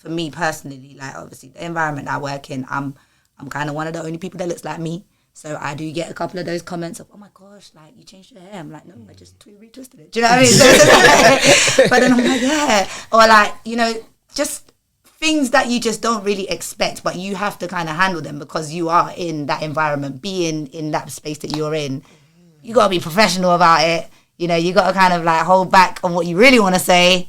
for me personally, like obviously the environment I work in, I'm kind of one of the only people that looks like me. So I do get a couple of those comments of, oh my gosh, like you changed your hair. I'm like, no, I just retwisted it. Do you know what I mean? So but then I'm like, yeah. Or like, you know, just things that you just don't really expect, but you have to kind of handle them because you are in that environment, being in that space that you're in. You got to be professional about it. You know, you got to kind of like hold back on what you really want to say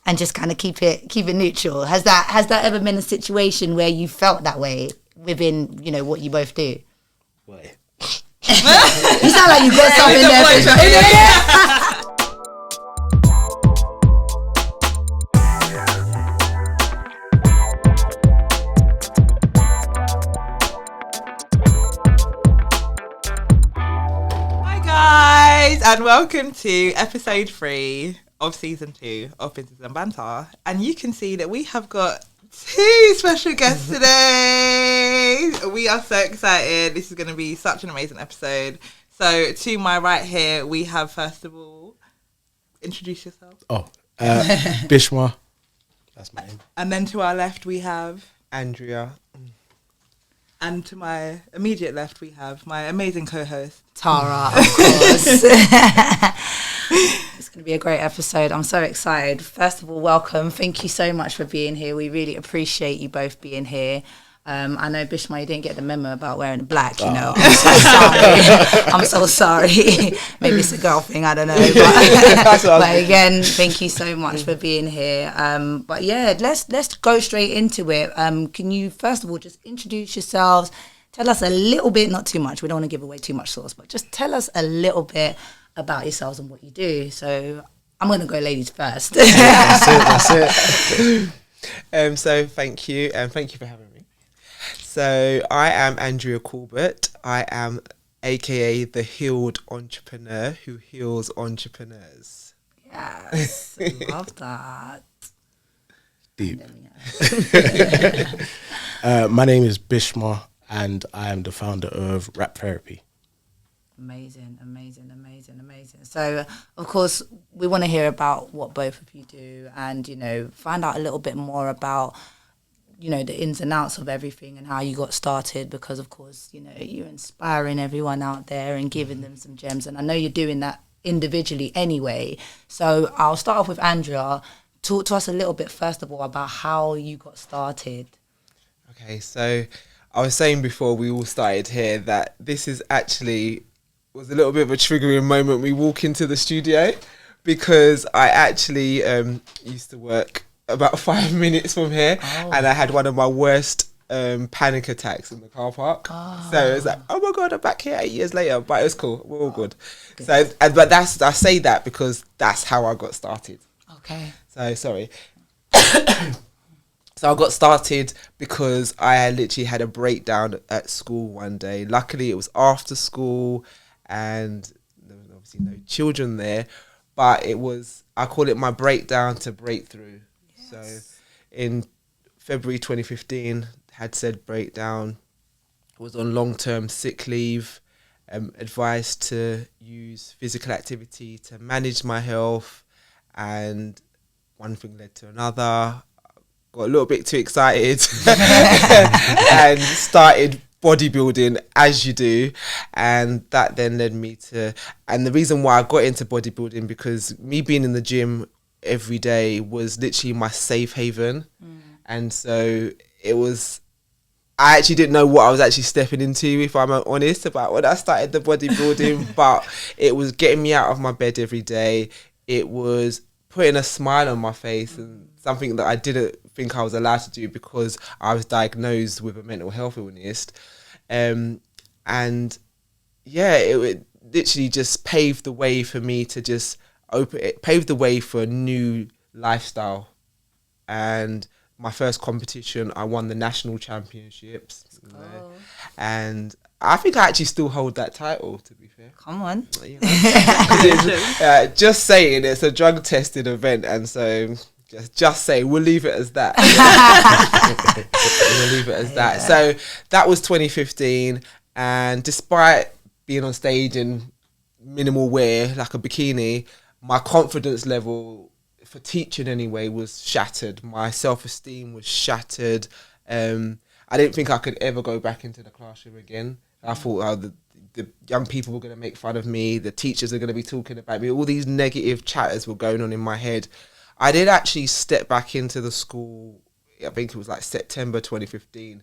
and just kind of keep it neutral. Has that ever been a situation where you felt that way within, you know, what you both do? What? You sound like you got something there. And welcome to episode 3 of season 2 of Banter. And you can see that we have got 2 special guests today. We are so excited. This is going to be such an amazing episode. So to my right here, we have, first of all, introduce yourself. Bhishma. That's my name. And then to our left, we have Andrea. And to my immediate left, we have my amazing co-host, Tara, of course. It's going to be a great episode. I'm so excited. First of all, welcome. Thank you so much for being here. We really appreciate you both being here. I know, Bhishma, you didn't get the memo about wearing black, you know. I'm so sorry. I'm so sorry. Maybe it's a girl thing, I don't know. But again, thank you so much for being here. But yeah, let's go straight into it. Can you, first of all, just introduce yourselves? Tell us a little bit, not too much. We don't want to give away too much sauce, but just tell us a little bit about yourselves and what you do. So I'm going to go ladies first. That's it. So thank you, and thank you for having me. So I am Andrea Corbett. I am aka the Healed Entrepreneur who heals entrepreneurs. Yes, love that. Deep. My name is Bhishma, and I am the founder of Rap Therapy. Amazing. So, of course, we want to hear about what both of you do and, you know, find out a little bit more about, you know, the ins and outs of everything and how you got started because, of course, you know, you're inspiring everyone out there and giving them some gems. And I know you're doing that individually anyway. So I'll start off with Andrea. Talk to us a little bit, first of all, about how you got started. Okay, so I was saying before we all started here that this is actually was a little bit of a triggering moment. We walk into the studio because I actually used to work about 5 minutes from here, and I had one of my worst panic attacks in the car park. So it was like, oh my god, I'm back here 8 years later, but it was cool. We're all good. So, but I say that because that's how I got started. Okay. So sorry. So I got started because I literally had a breakdown at school one day. Luckily, it was after school, and there was obviously no children there, but it was, I call it my breakdown to breakthrough. Yes. So in February 2015, had said breakdown, was on long-term sick leave, advised to use physical activity to manage my health, and one thing led to another. Got a little bit too excited and started bodybuilding, as you do, and that then led me to, and the reason why I got into bodybuilding, because me being in the gym every day was literally my safe haven. And so it was, I actually didn't know what I was actually stepping into, if I'm honest, about when I started the bodybuilding. But it was getting me out of my bed every day. It was putting a smile on my face, and something that I didn't think I was allowed to do because I was diagnosed with a mental health illness. And yeah, it literally just paved the way for me to just paved the way for a new lifestyle. And my first competition, I won the national championships. And I think I actually still hold that title, to be fair. Come on. You know, just saying, it's a drug tested event, and so just say we'll leave it as that. We'll leave it as that. So that was 2015, and despite being on stage in minimal wear, like a bikini, my confidence level for teaching anyway, was shattered. My self-esteem was shattered. I didn't think I could ever go back into the classroom again. I thought the young people were going to make fun of me. The teachers are going to be talking about me. All these negative chatters were going on in my head. I did actually step back into the school, I think it was like September 2015,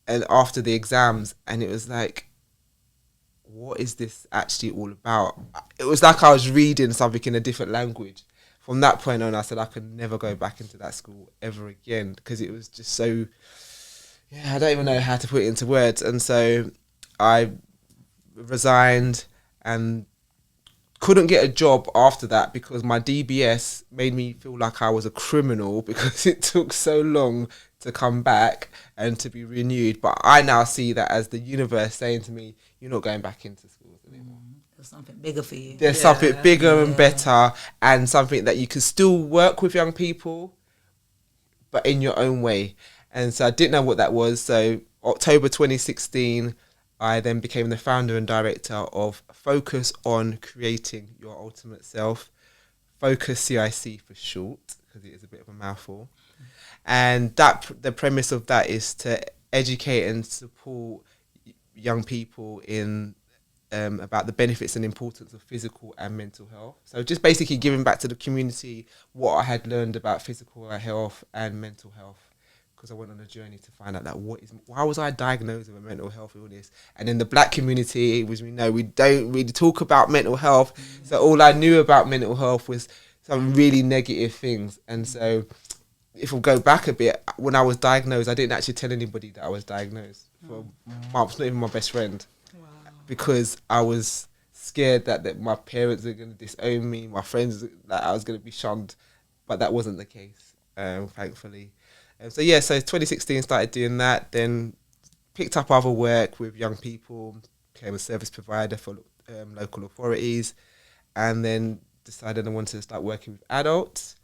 and after the exams, and it was like, what is this actually all about? It was like I was reading something in a different language. From that point on, I said I could never go back into that school ever again, because it was just so, I don't even know how to put it into words. And so I resigned and couldn't get a job after that, because my DBS made me feel like I was a criminal, because it took so long to come back and to be renewed. But I now see that as the universe saying to me, you're not going back into schools anymore. There's something bigger for you. There's something bigger and better, and something that you can still work with young people, but in your own way. And so I didn't know what that was. So October 2016, I then became the founder and director of Focus on Creating Your Ultimate Self, Focus CIC for short, because it is a bit of a mouthful. And the premise of that is to educate and support young people in about the benefits and importance of physical and mental health. So just basically giving back to the community what I had learned about physical health and mental health, because I went on a journey to find out that why was I diagnosed with a mental health illness? And in the Black community, which we know, we don't really talk about mental health. So all I knew about mental health was some really negative things. And so if we go back a bit, when I was diagnosed, I didn't actually tell anybody that I was diagnosed for months, not even my best friend. Wow. Because I was scared that my parents were going to disown me, my friends, that I was going to be shunned. But that wasn't the case, thankfully. So 2016 started doing that, then picked up other work with young people, became a service provider for local authorities, and then decided I wanted to start working with adults.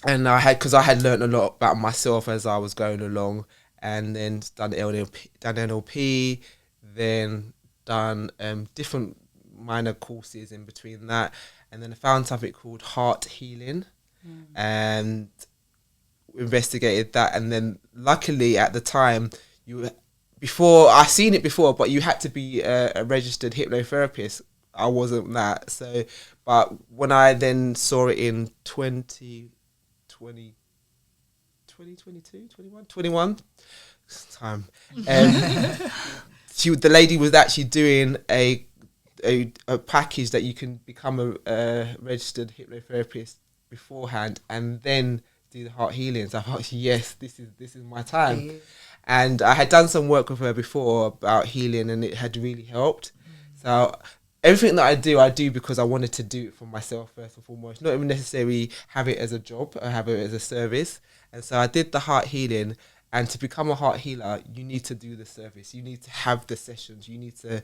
And because I had learned a lot about myself as I was going along, and then done NLP, then done different minor courses in between that, and then I found something called heart healing, and investigated that. And then luckily at the time, I seen it before, but you had to be a registered hypnotherapist. I wasn't that. So, but when I then saw it in 21 time, the lady was actually doing a package that you can become a registered hypnotherapist beforehand and then do the heart healing. So I thought, yes, this is my time. And I had done some work with her before about healing, and it had really helped. So everything that I do because I wanted to do it for myself first and foremost, not even necessarily have it as a job or have it as a service. And so I did the heart healing, and to become a heart healer, you need to do the service. You need to have the sessions. You need to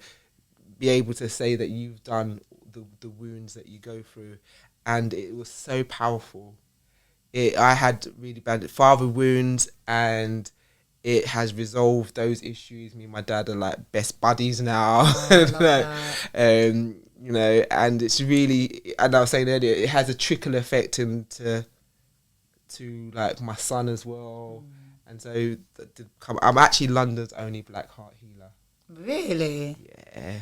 be able to say that you've done the wounds that you go through. And it was so powerful. I had really bad father wounds, and it has resolved those issues. Me and my dad are like best buddies now. And it's really, and I was saying earlier, it has a trickle effect into like my son as well. And so I'm actually London's only Black heart healer. Really? Yeah.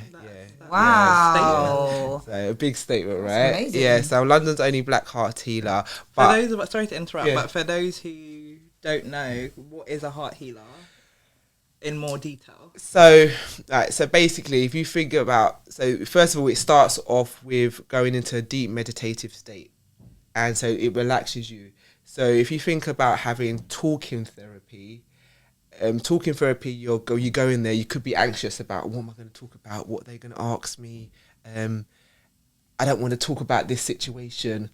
Wow. So a big statement, That's right? amazing. Yeah, so I'm London's only Black heart healer. But for those, sorry to interrupt, but for those who don't know, what is a heart healer in more detail? So basically, if you think about, first of all, it starts off with going into a deep meditative state. And so it relaxes you. So if you think about having talking therapy, you go in there, you could be anxious about, what am I going to talk about? What are they going to ask me? I don't want to talk about this situation.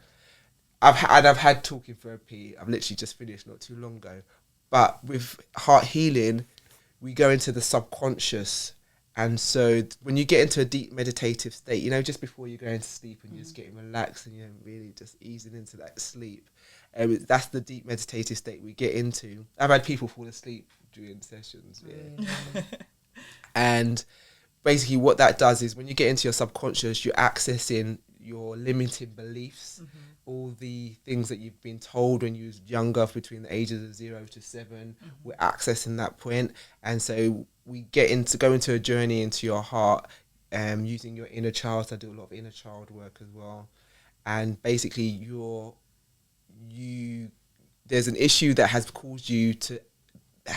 I've had talking therapy. I've literally just finished not too long ago. But with heart healing, we go into the subconscious. And so when you get into a deep meditative state, just before you're going to sleep and you're just getting relaxed and you're really just easing into that sleep, that's the deep meditative state we get into. I've had people fall asleep during sessions. Yeah. And basically what that does is when you get into your subconscious, you're accessing your limiting beliefs all the things that you've been told when you was younger, between the ages of 0 to 7, we're accessing that point. And so we go into a journey into your heart, using your inner child. So I do a lot of inner child work as well. And basically there's an issue that has caused you to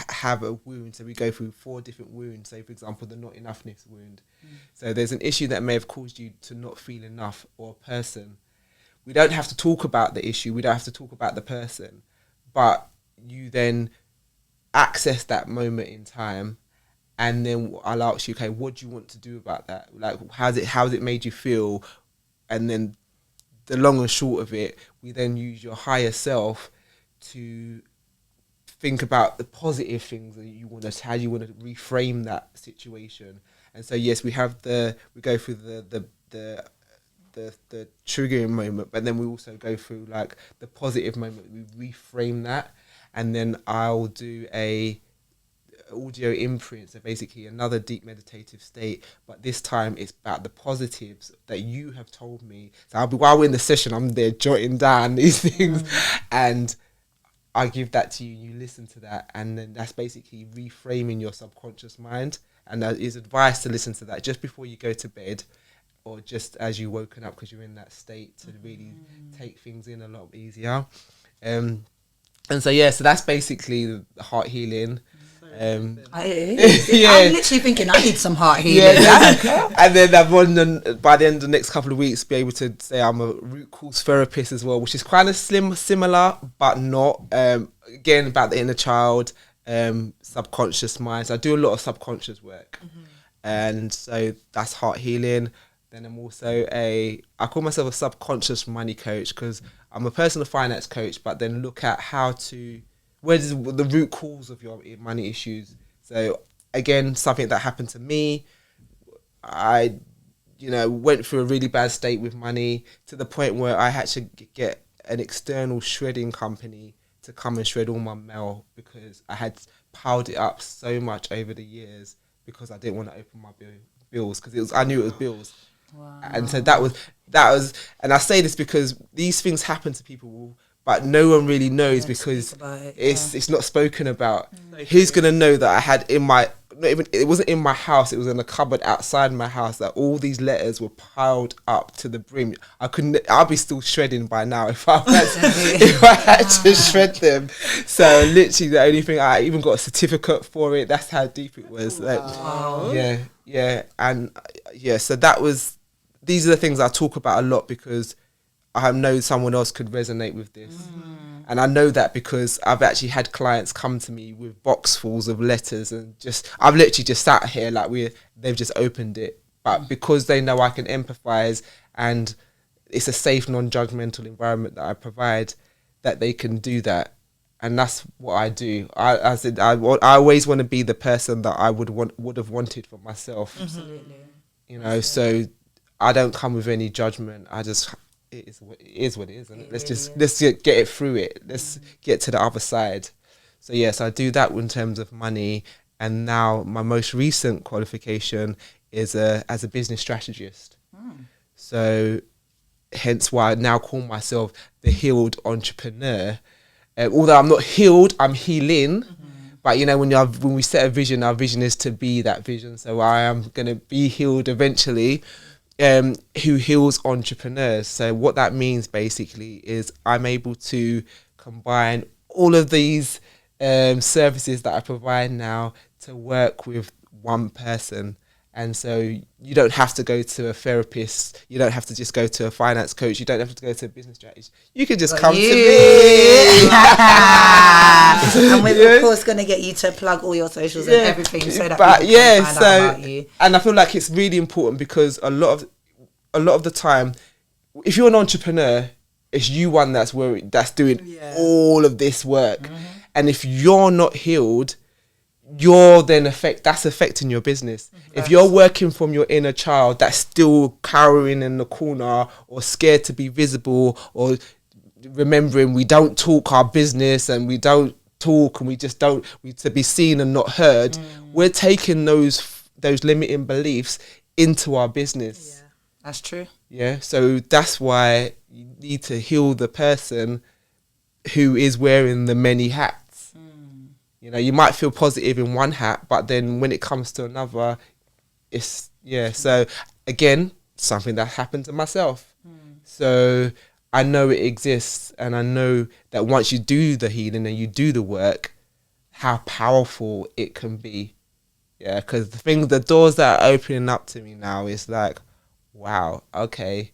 have a wound. So we go through 4 different wounds. Say, for example, the not enoughness wound. So there's an issue that may have caused you to not feel enough, or a person. We don't have to talk about the issue. We don't have to talk about the person. But you then access that moment in time, and then I'll ask you, okay, what do you want to do about that? Like, how's it made you feel? And then the long and short of it, we then use your higher self to think about the positive things that you want to, how you want to reframe that situation. And so yes, we go through the triggering moment, but then we also go through like the positive moment. We reframe that, and then I'll do a audio imprint, so basically another deep meditative state, but this time it's about the positives that you have told me. So while we're in the session, I'm there jotting down these things, and I give that to you, you listen to that, and then that's basically reframing your subconscious mind. And that is advice to listen to that just before you go to bed, or just as you woken up, because you're in that state to really take things in a lot easier. And so so that's basically the heart healing. I'm literally thinking I need some heart healing. And then by the end of the next couple of weeks, be able to say I'm a root cause therapist as well, which is kind of similar, but not. Again, about the inner child, subconscious mind. So I do a lot of subconscious work, and so that's heart healing. Then I'm also I call myself a subconscious money coach, because I'm a personal finance coach, but then look at where's the root cause of your money issues. So again, something that happened to me, I went through a really bad state with money, to the point where I had to get an external shredding company to come and shred all my mail, because I had piled it up so much over the years, because I didn't want to open my bills, because I knew it was bills. Wow. And so that was, and I say this because these things happen to people, but no one really knows, because it's not spoken about. Who's gonna know that I had it wasn't in my house, it was in a cupboard outside my house, that all these letters were piled up to the brim. I'll be still shredding by now if I had to shred them. So literally the only thing, I even got a certificate for it. That's how deep it was. Wow. So these are the things I talk about a lot, because I know someone else could resonate with this. And I know that because I've actually had clients come to me with boxfuls of letters, and I've literally just sat here like they've just opened it. But because they know I can empathize, and it's a safe, non-judgmental environment that I provide, that they can do that. And that's what I do. I always want to be the person that I would have wanted for myself. Absolutely. So I don't come with any judgment. It is what it is, isn't it? Let's get it through it. Let's get to the other side. So yes, I do that in terms of money. And now my most recent qualification is as a business strategist. So hence why I now call myself the Healed Entrepreneur. Although I'm not healed, I'm healing. But when we set a vision, our vision is to be that vision. So I am going to be healed eventually. Who heals entrepreneurs. So what that means basically is I'm able to combine all of these services that I provide now to work with one person. And so you don't have to go to a therapist. You don't have to just go to a finance coach. You don't have to go to a business strategist. You can just come to me. And we're of course going to get you to plug all your socials and everything, so that people can find out about you. And I feel like it's really important, because a lot of the time, if you're an entrepreneur, it's you one that's doing all of this work. And if you're not healed, you're then that's affecting your business. If you're working from your inner child that's still cowering in the corner, or scared to be visible, or remembering we don't talk our business, and we don't talk, and we to be seen and not heard, we're taking those limiting beliefs into our business. That's true. Yeah, so that's why you need to heal the person who is wearing the many hats. You know, you might feel positive in one hat, but then when it comes to another, it's, so again, something that happened to myself. So I know it exists, and I know that once you do the healing and you do the work, how powerful it can be. Yeah, because the doors that are opening up to me now is like, wow, okay.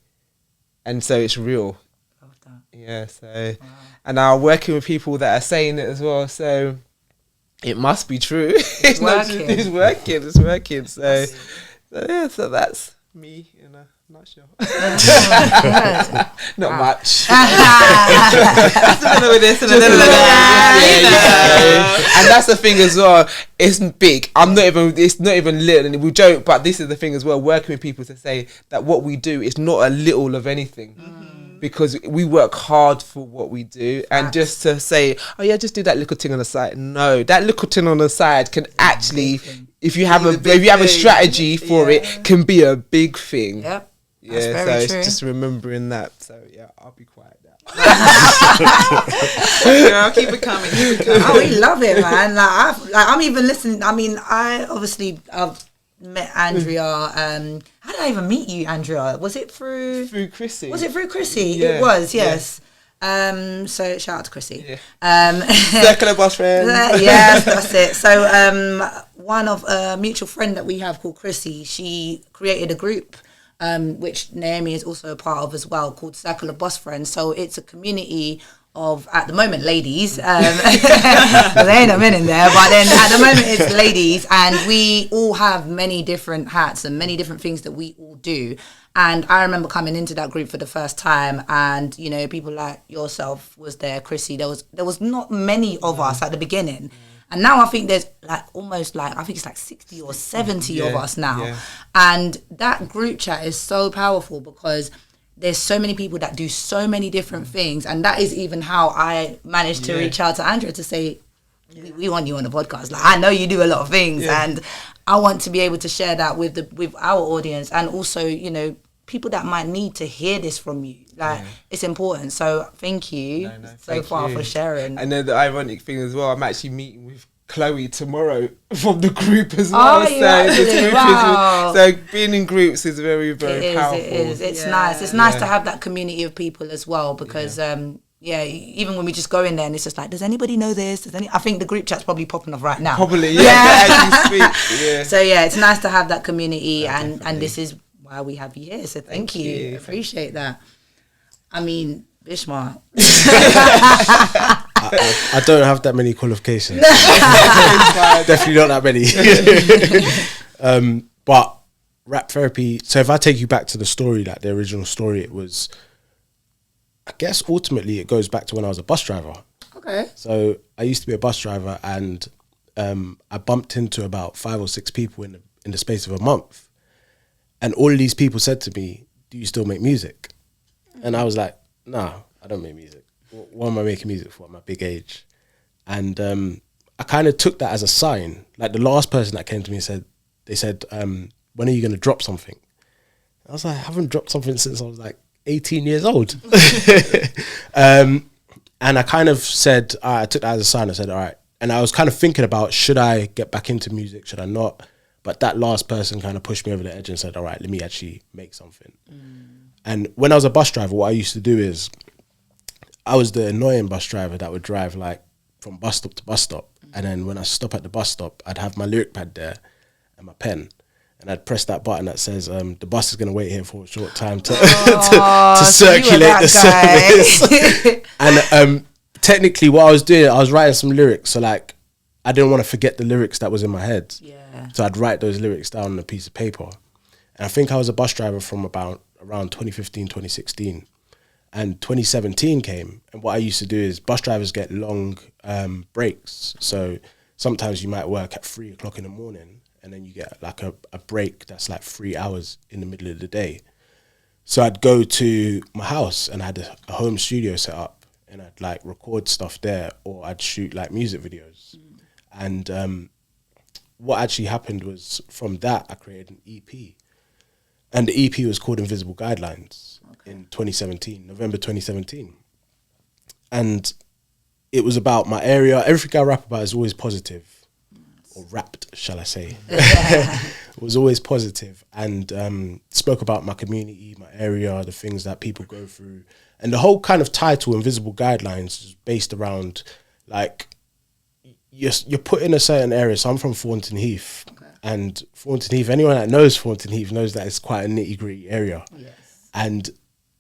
And so it's real. Love that. Yeah, so, and I'm working with people that are saying it as well, so it must be true. It's working. It's working. So that's me in a nutshell. Not much. And that's the thing as well. It's big. It's not even little, and we joke, but this is the thing as well. Working with people to say that what we do is not a little of anything. Because we work hard for what we do, and just to say, oh yeah, just do that little thing on the side. No, that little thing on the side can actually, if you have a strategy for it, can be a big thing. Yep. Yeah, so it's just remembering that. So yeah, I'll be quiet now. Girl, keep it coming. Oh, we love it, man. I'm even listening. I mean, I've met Andrea. How did I even meet you, Andrea? Was it through Chrissy? Was it through Chrissy? Yeah. It was, yes. So shout out to Chrissy. Yeah. Circle of best friends. Yes, that's it. So one of a mutual friend that we have called Chrissy, she created a group which Naomi is also a part of as well, called Circle of Boss Friends. So it's a community of, at the moment, ladies. There ain't a men in there, but then at the moment it's ladies, and we all have many different hats and many different things that we all do. And I remember coming into that group for the first time, and you know, people like yourself was there, Chrissy. There was not many of us at the beginning. And now I think there's I think it's like 60 or 70 of us now. Yeah. And that group chat is so powerful because there's so many people that do so many different things. And that is even how I managed to reach out to Andrea to say, we want you on the podcast. Like, I know you do a lot of things, and I want to be able to share that with our audience, and also, you know, people that might need to hear this from you. It's important. So thank you for sharing. And then the ironic thing as well, I'm actually meeting with Chloe tomorrow from the group as well. So being in groups is very, very powerful. It is. It's nice. It's nice to have that community of people as well, because even when we just go in there and it's just like, does anybody know this? I think the group chat's probably popping off right now. Probably, as you speak. Yeah. So it's nice to have that community, and this is why we have you here. So thank you. Appreciate that. I mean, Bhishma. I don't have that many qualifications. Definitely not that many. But rap therapy, so if I take you back to the story, like the original story, it was, I guess ultimately it goes back to when I was a bus driver. Okay. So I used to be a bus driver, and I bumped into about 5 or 6 people in the space of a month. And all of these people said to me, do you still make music? And I was like, no, I don't make music. What am I making music for at my big age? And I kind of took that as a sign. Like the last person that came to me said, when are you going to drop something? I was like, I haven't dropped something since I was like 18 years old. And I kind of said, I took that as a sign. I said, all right. And I was kind of thinking about, should I get back into music? Should I not? But that last person kind of pushed me over the edge and said, all right, let me actually make something. And when I was a bus driver, what I used to do is, I was the annoying bus driver that would drive like from bus stop to bus stop. And then when I stop at the bus stop, I'd have my lyric pad there and my pen. And I'd press that button that says, the bus is going to wait here for a short time to circulate the service. And technically what I was doing, I was writing some lyrics. So like, I didn't want to forget the lyrics that was in my head. Yeah. So I'd write those lyrics down on a piece of paper. And I think I was a bus driver from around 2015, 2016. And 2017 came, and what I used to do is, bus drivers get long breaks. So sometimes you might work at 3 o'clock in the morning, and then you get like a break that's like 3 hours in the middle of the day. So I'd go to my house, and I had a home studio set up, and I'd like record stuff there, or I'd shoot like music videos. And what actually happened was, from that I created an EP. And the EP was called Invisible Guidelines in 2017, November 2017. And it was about my area. Everything I rap about is always positive. Or rapped, shall I say. It was always positive, and spoke about my community, my area, the things that people go through. And the whole kind of title, Invisible Guidelines, is based around, like, you're put in a certain area. So I'm from Thornton Heath. Okay. And Thornton Heath, anyone that knows Thornton Heath knows that it's quite a nitty-gritty area. Yes. And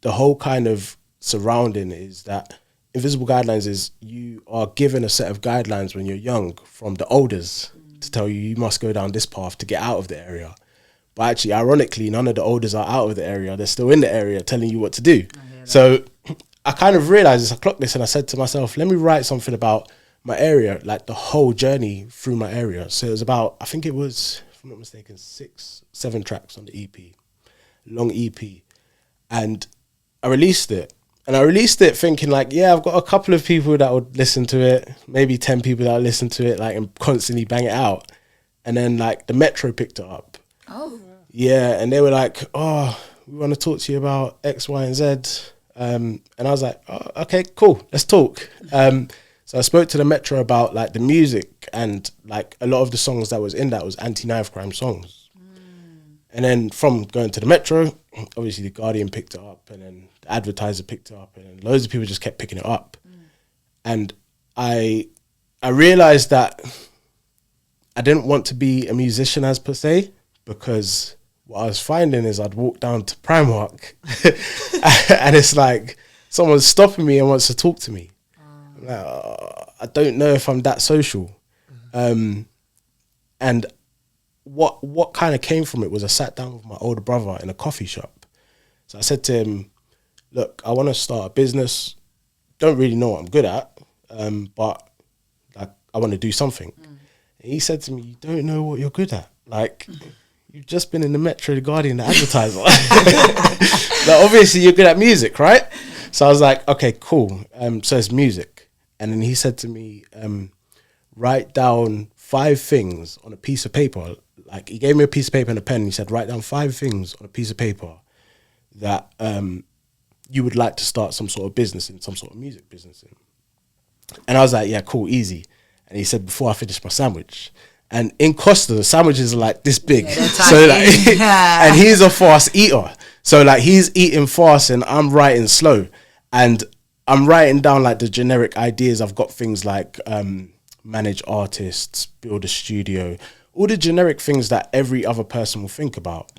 the whole kind of surrounding is that Invisible Guidelines is you are given a set of guidelines when you're young from the elders to tell you must go down this path to get out of the area. But actually, ironically, none of the elders are out of the area. They're still in the area telling you what to do. So I kind of realized this, I clocked this, and I said to myself, let me write something about my area, like the whole journey through my area. So it was about, I think it was, if I'm not mistaken, 6-7 tracks on the EP, long EP. And I released it. And I released it thinking like, yeah, I've got a couple of people that would listen to it, maybe 10 people that would listen to it, like, and constantly bang it out. And then like the Metro picked it up. Oh. Yeah, and they were like, oh, we want to talk to you about X, Y, and Z. And I was like, oh, okay, cool, let's talk. So I spoke to the Metro about like the music, and like a lot of the songs that was in that was anti-knife crime songs. And then from going to the Metro, obviously the Guardian picked it up, and then the Advertiser picked it up, and then loads of people just kept picking it up. And I realized that I didn't want to be a musician as per se, because what I was finding is I'd walk down to Primark and it's like someone's stopping me and wants to talk to me. I'm like, I don't know if I'm that social. And what kind of came from it was I sat down with my older brother in a coffee shop. So I said to him, look, I want to start a business. Don't really know what I'm good at, but like I want to do something. And he said to me, you don't know what you're good at. Like, you've just been in the Metro, the Guardian, the Advertiser. Like, obviously you're good at music, right? So I was like, okay, cool. So it's music. And then he said to me, write down 5 things on a piece of paper. Like, he gave me a piece of paper and a pen. And he said, write down 5 things on a piece of paper that you would like to start some sort of business in, some sort of music business in. And I was like, yeah, cool, easy. And he said, before I finish my sandwich. And in Costa, the sandwiches are like this big. Yeah, so like, and he's a fast eater. So like he's eating fast and I'm writing slow. And I'm writing down like the generic ideas. I've got things like manage artists, build a studio, all the generic things that every other person will think about.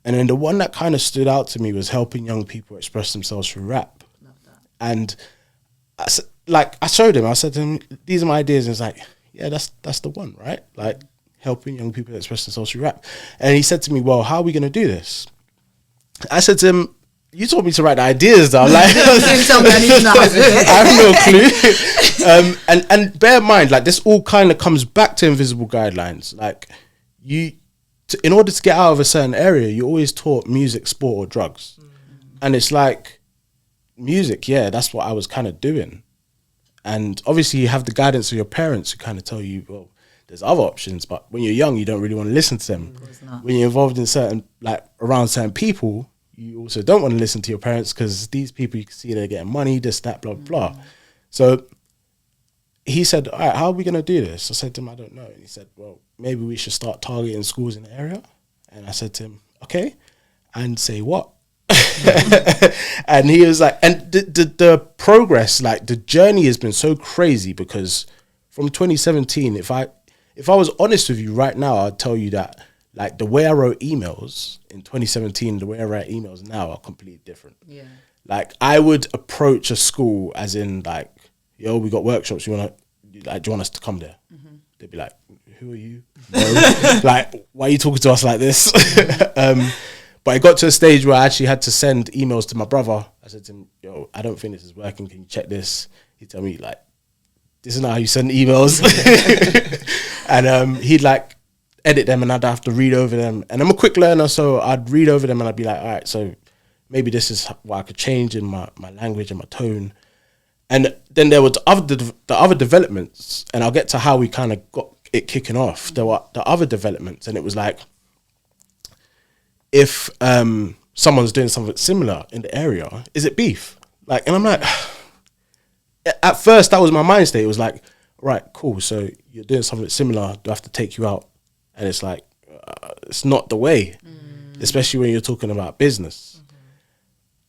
And then the one that kind of stood out to me was helping young people express themselves through rap. Love that. And I showed him, I said to him, these are my ideas. And he's like, yeah, that's the one, right? Like helping young people express themselves through rap. And he said to me, well, how are we going to do this? I said to him, you told me to write the ideas down. Like, I have no clue. And bear in mind, like this all kind of comes back to Invisible Guidelines. Like in order to get out of a certain area, you're always taught music, sport, or drugs. And it's like music, yeah, that's what I was kind of doing. And obviously you have the guidance of your parents who kind of tell you, well, there's other options, but when you're young, you don't really want to listen to them. When you're involved in certain, like around certain people, you also don't want to listen to your parents because these people, you can see they're getting money, this, that, blah, blah. So he said, all right, how are we going to do this? I said to him, I don't know. And he said, well, maybe we should start targeting schools in the area. And I said to him, okay, and say what? And he was like, and the progress, like the journey has been so crazy because from 2017, if I was honest with you right now, I'd tell you that like the way I wrote emails in 2017, the way I write emails now are completely different. Yeah. Like I would approach a school as in like, yo, we got workshops. Do you want us to come there? Mm-hmm. They'd be like, who are you? No. Like, why are you talking to us like this? But it got to a stage where I actually had to send emails to my brother. I said to him, yo, I don't think this is working. Can you check this? He'd tell me, like, this is not how you send emails. And he'd, like, edit them and I'd have to read over them. And I'm a quick learner, so I'd read over them and I'd be like, all right, so maybe this is what I could change in my language and my tone. And then there were the other developments, and I'll get to how we kind of got it kicking off. There were the other developments, and it was like, if someone's doing something similar in the area, is it beef? Like, and I'm like, at first that was my mind state. It was like, right, cool. So you're doing something similar. Do I have to take you out? And it's like, it's not the way, especially when you're talking about business.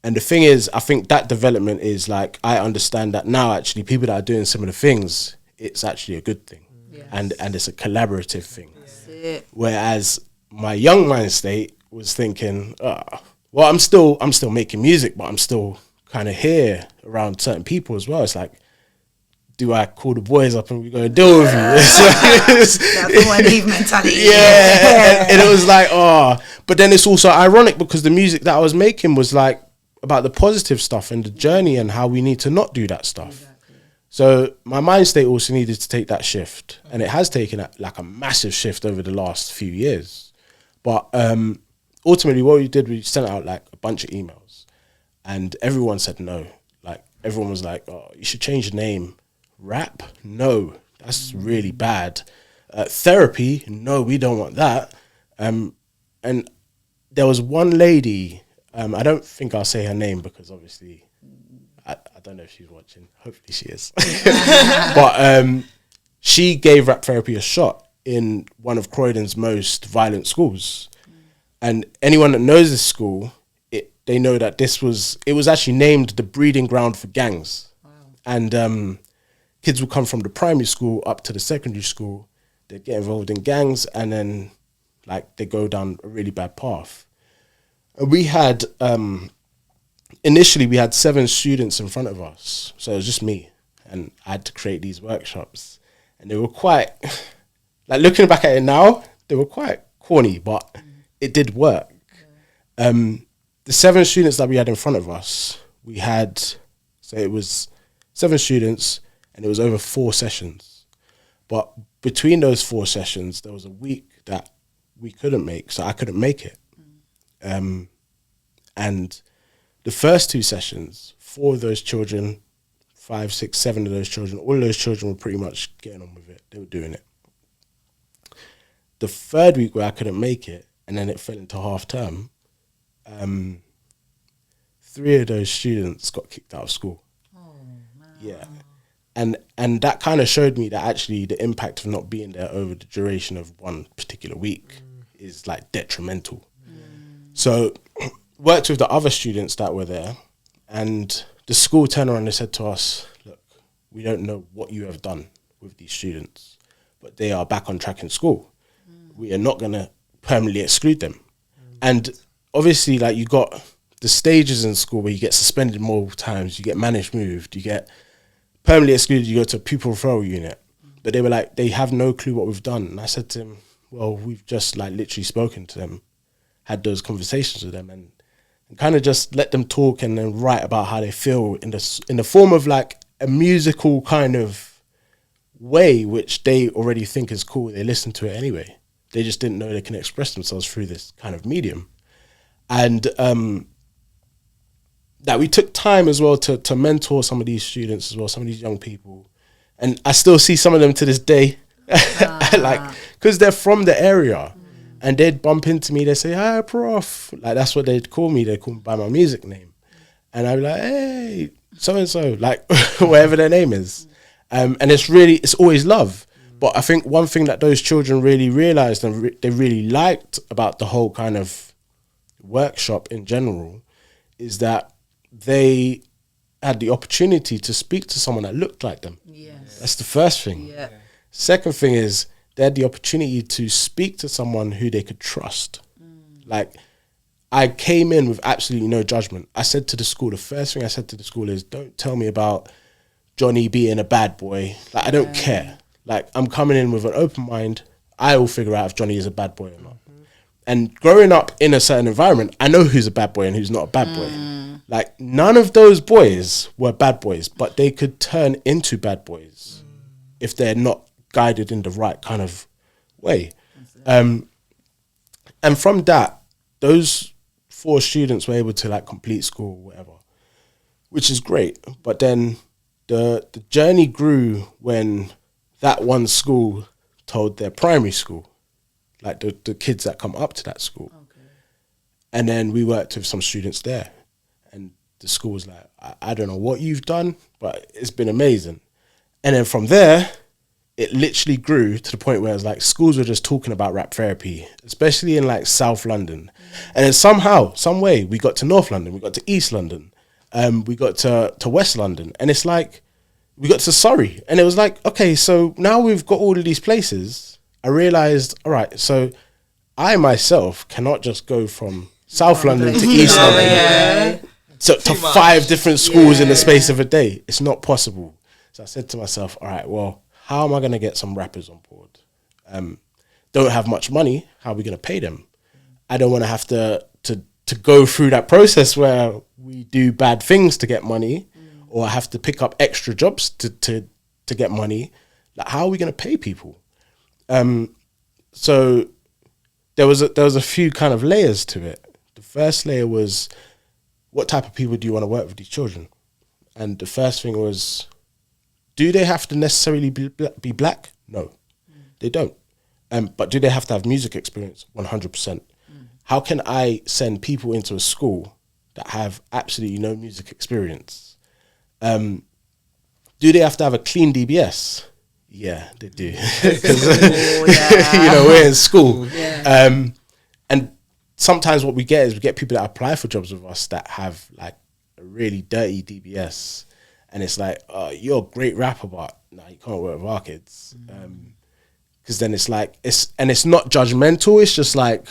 And the thing is, I think that development is like, I understand that now actually people that are doing similar things, it's actually a good thing. Yes. And it's a collaborative thing. That's it. Whereas my young mind state was thinking, well, I'm still making music, but I'm still kind of here around certain people as well. It's like, do I call the boys up and we go deal with you? That's the one leave mentality. Yeah. And it was like, but then it's also ironic because the music that I was making was like about the positive stuff and the journey and how we need to not do that stuff. Exactly. So my mind state also needed to take that shift, and it has taken like a massive shift over the last few years. But ultimately what we did, we sent out like a bunch of emails and everyone said no. Like everyone was like, oh, you should change the name. Rap? No, that's really bad. Therapy? No, we don't want that. And there was one lady, I don't think I'll say her name because obviously I don't know if she's watching. Hopefully she is. But she gave rap therapy a shot in one of Croydon's most violent schools. And anyone that knows this school, they know that it was actually named the breeding ground for gangs. Wow. And kids would come from the primary school up to the secondary school. They'd get involved in gangs and then like they go down a really bad path. And we had, initially we had 7 students in front of us. So it was just me and I had to create these workshops. And they were quite, like looking back at it now, they were quite corny, but it did work. The 7 students that we had in front of us, so it was 7 students, and it was over 4 sessions. But between those 4 sessions, there was a week that we couldn't make, so I couldn't make it. And the first 2 sessions, 4 of those children, 5, 6, 7 of those children, all of those children were pretty much getting on with it. They were doing it. The 3rd week where I couldn't make it, and then it fell into half term, 3 of those students got kicked out of school. Oh, man. Yeah. And that kind of showed me that actually the impact of not being there over the duration of one particular week is like detrimental. So worked with the other students that were there, and the school turned around and said to us, look, we don't know what you have done with these students, but they are back on track in school. We are not going to permanently exclude them. And obviously like you got the stages in school where you get suspended multiple times, you get managed moved, you get permanently excluded, you go to a pupil referral unit. But they were like, they have no clue what we've done. And I said to them, well, we've just like literally spoken to them, had those conversations with them and kind of just let them talk and then write about how they feel in the form of like a musical kind of way, which they already think is cool. They listen to it anyway. They just didn't know they can express themselves through this kind of medium. And that we took time as well to mentor some of these students as well, some of these young people. And I still see some of them to this day, like, because they're from the area. And they'd bump into me, they'd say, hi, Proph. Like, that's what they'd call me. They'd call me by my music name. And I'd be like, hey, so-and-so, like, whatever their name is. And it's always love. But I think one thing that those children really realised and they really liked about the whole kind of workshop in general is that they had the opportunity to speak to someone that looked like them. Yes. That's the first thing. Yeah. Second thing is they had the opportunity to speak to someone who they could trust. Like, I came in with absolutely no judgment. I said to the school, the first thing I said to the school is, don't tell me about Johnny being a bad boy. Like, I don't care. Like, I'm coming in with an open mind. I will figure out if Johnny is a bad boy or not. And growing up in a certain environment, I know who's a bad boy and who's not a bad boy. Like, none of those boys were bad boys, but they could turn into bad boys if they're not guided in the right kind of way. And from that, those 4 students were able to like complete school or whatever, which is great. But then the journey grew when that one school told their primary school, like the kids that come up to that school. And then we worked with some students there, and the school was like, I don't know what you've done, but it's been amazing. And then from there, it literally grew to the point where it was like schools were just talking about rap therapy, especially in like South London. And then somehow, some way, we got to North London, we got to East London, we got to West London. And it's like, we got to Surrey. And it was like, okay, so now we've got all of these places. I realised, all right, so I myself cannot just go from South London to East London to 5 different schools in the space of a day. It's not possible. So I said to myself, all right, well, how am I going to get some rappers on board? Don't have much money. How are we going to pay them? I don't want to have to go through that process where we do bad things to get money, or I have to pick up extra jobs to get money. Like, how are we going to pay people? So there was a few kind of layers to it. The first layer was, what type of people do you want to work with these children? And the first thing was, do they have to necessarily be black? No, they don't. But do they have to have music experience? 100%. How can I send people into a school that have absolutely no music experience? Do they have to have a clean DBS? Yeah, they do. Because we're in school. And sometimes what we get is we get people that apply for jobs with us that have like a really dirty DBS. And it's like, you're a great rapper, but no, you can't work with our kids. Because then it's like, it's not judgmental. It's just like,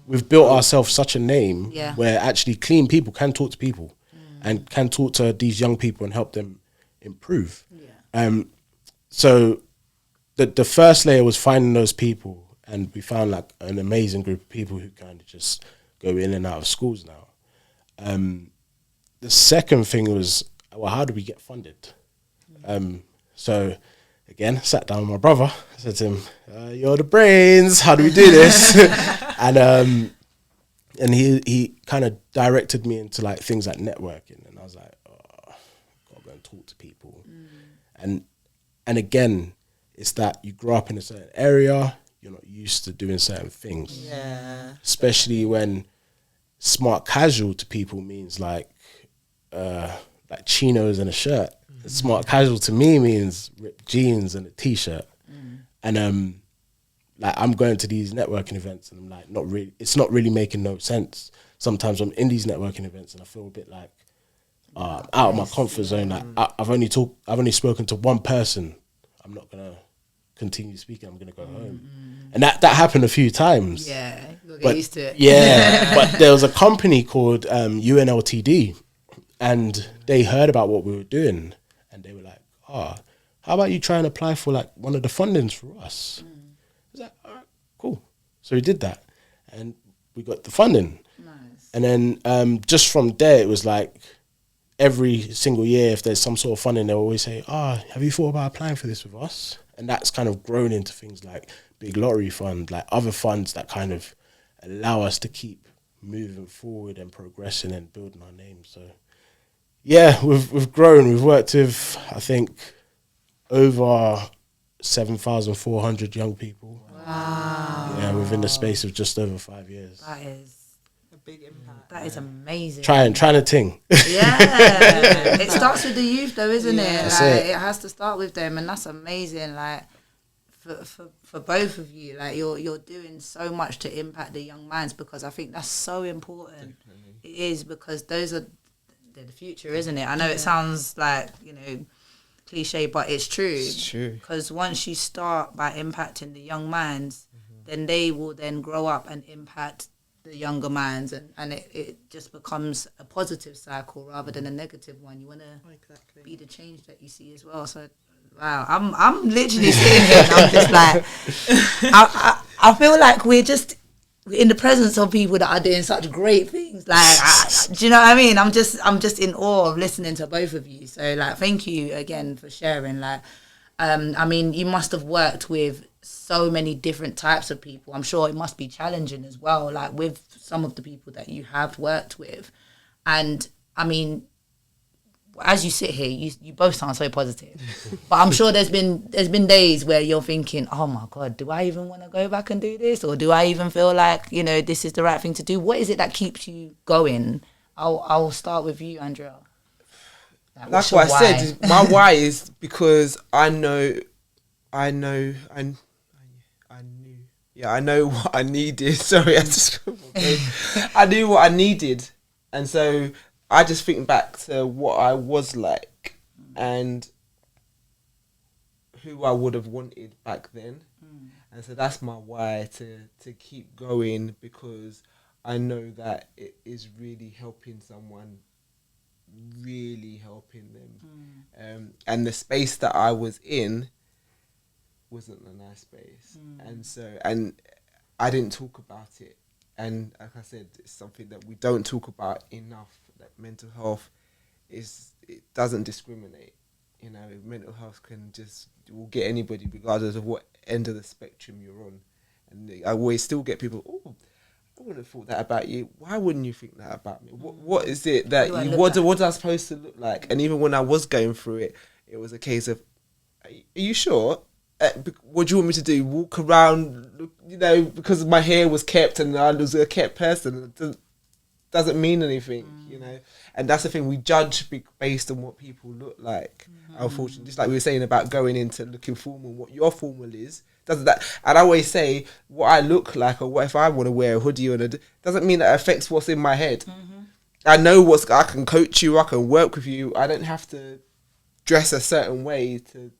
we've built ourselves such a name where actually clean people can talk to people and can talk to these young people and help them improve. So the first layer was finding those people, and we found like an amazing group of people who kind of just go in and out of schools now. The second thing was, well, how do we get funded? So again, sat down with my brother. I said to him, "You're the brains. How do we do this?" and he kind of directed me into like things like networking, and I was like, "Oh, I've got to go and talk to people." And again, it's that you grow up in a certain area, you're not used to doing certain things. Especially when smart casual to people means like chinos and a shirt. Smart casual to me means ripped jeans and a t-shirt. And like I'm going to these networking events and I'm like, it's not really making no sense. Sometimes I'm in these networking events and I feel a bit like out of my comfort zone. Like I've only spoken to one person. I'm not gonna continue speaking. I'm gonna go home. And that happened a few times. You'll get used to it. But there was a company called UNLTD, and they heard about what we were doing, and they were like, how about you try and apply for like one of the fundings for us? I was like, all right, cool. So we did that, and we got the funding. Nice. And then just from there, it was like every single year, if there's some sort of funding, they'll always say, have you thought about applying for this with us? And that's kind of grown into things like Big Lottery Fund, like other funds that kind of allow us to keep moving forward and progressing and building our name. So yeah, we've grown. We've worked with, I think, over 7,400 young people. Wow. Yeah, within the space of just over 5 years. That is A big impact. that is amazing. Trying to ting. Yeah. It starts with the youth though, isn't it? That's Like, it. it has to start with them, and that's amazing. Like for both of you, like you're doing so much to impact the young minds, because I think that's so important. Definitely. It is, because they're the future, isn't it? I know it sounds like, cliche, but it's true. It's true. Because once you start by impacting the young minds, then they will then grow up and impact the younger minds, and it just becomes a positive cycle rather than a negative one. You want to be the change that you see as well. So wow, I'm literally sitting here and I'm just like, I feel like we're just in the presence of people that are doing such great things. Like, do you know what I mean? I'm just in awe of listening to both of you. So like, thank you again for sharing. Like, I mean, you must have worked with so many different types of people. I'm sure it must be challenging as well, like with some of the people that you have worked with. And I mean, as you sit here, you both sound so positive. But I'm sure there's been days where you're thinking, oh my God, do I even want to go back and do this? Or do I even feel like, this is the right thing to do? What is it that keeps you going? I'll start with you, Andrea. That's what I said. My why is because I know what I needed. Sorry, I knew what I needed. And so I just think back to what I was like and who I would have wanted back then. And so that's my why to keep going, because I know that it is really helping someone, really helping them. And the space that I was in wasn't a nice space. And I didn't talk about it. And like I said, it's something that we don't talk about enough, that mental health it doesn't discriminate. Mental health will get anybody regardless of what end of the spectrum you're on. And I always still get people, oh, I wouldn't have thought that about you. Why wouldn't you think that about me? What is it that what am I supposed to look like? And even when I was going through it, it was a case of, are you sure? What do you want me to do? Walk around, because my hair was kept and I was a kept person. It doesn't mean anything, And that's the thing, we judge based on what people look like. Unfortunately, just like we were saying about going into looking formal, what your formal is, doesn't that? And I always say, what I look like, or what if I want to wear a hoodie doesn't mean that affects what's in my head. I know I can coach you, I can work with you. I don't have to dress a certain way to,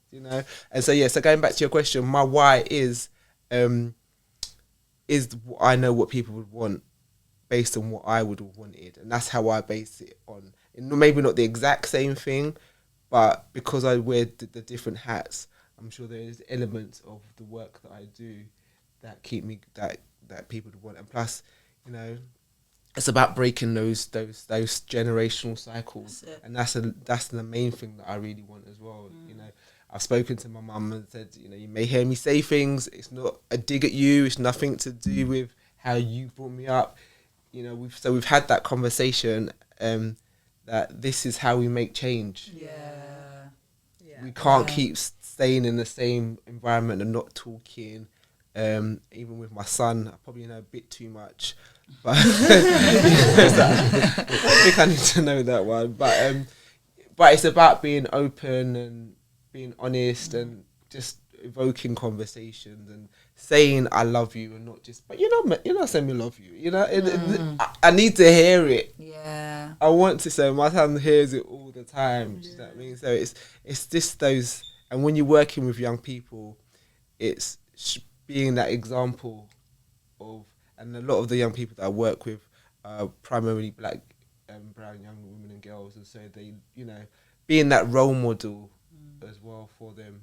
And so so going back to your question, my why is I know what people would want based on what I would have wanted, and that's how I base it on. Maybe not the exact same thing, but because I wear the different hats, I'm sure there is elements of the work that I do that keep me that people would want. And plus, it's about breaking those generational cycles, and that's the main thing that I really want as well. I've spoken to my mum and said, you may hear me say things. It's not a dig at you. It's nothing to do with how you brought me up. We've had that conversation that this is how we make change. We can't keep staying in the same environment and not talking. Even with my son, I probably know a bit too much, but I think I need to know that one. But it's about being open and being honest and just evoking conversations and saying I love you, and not just, but you're not saying me love you. I need to hear it. I want to say, my son hears it all the time. Do you know what I mean? So it's just those, and when you're working with young people, it's being that example of, and a lot of the young people that I work with are primarily black and brown young women and girls, and so they, being that role model as well for them.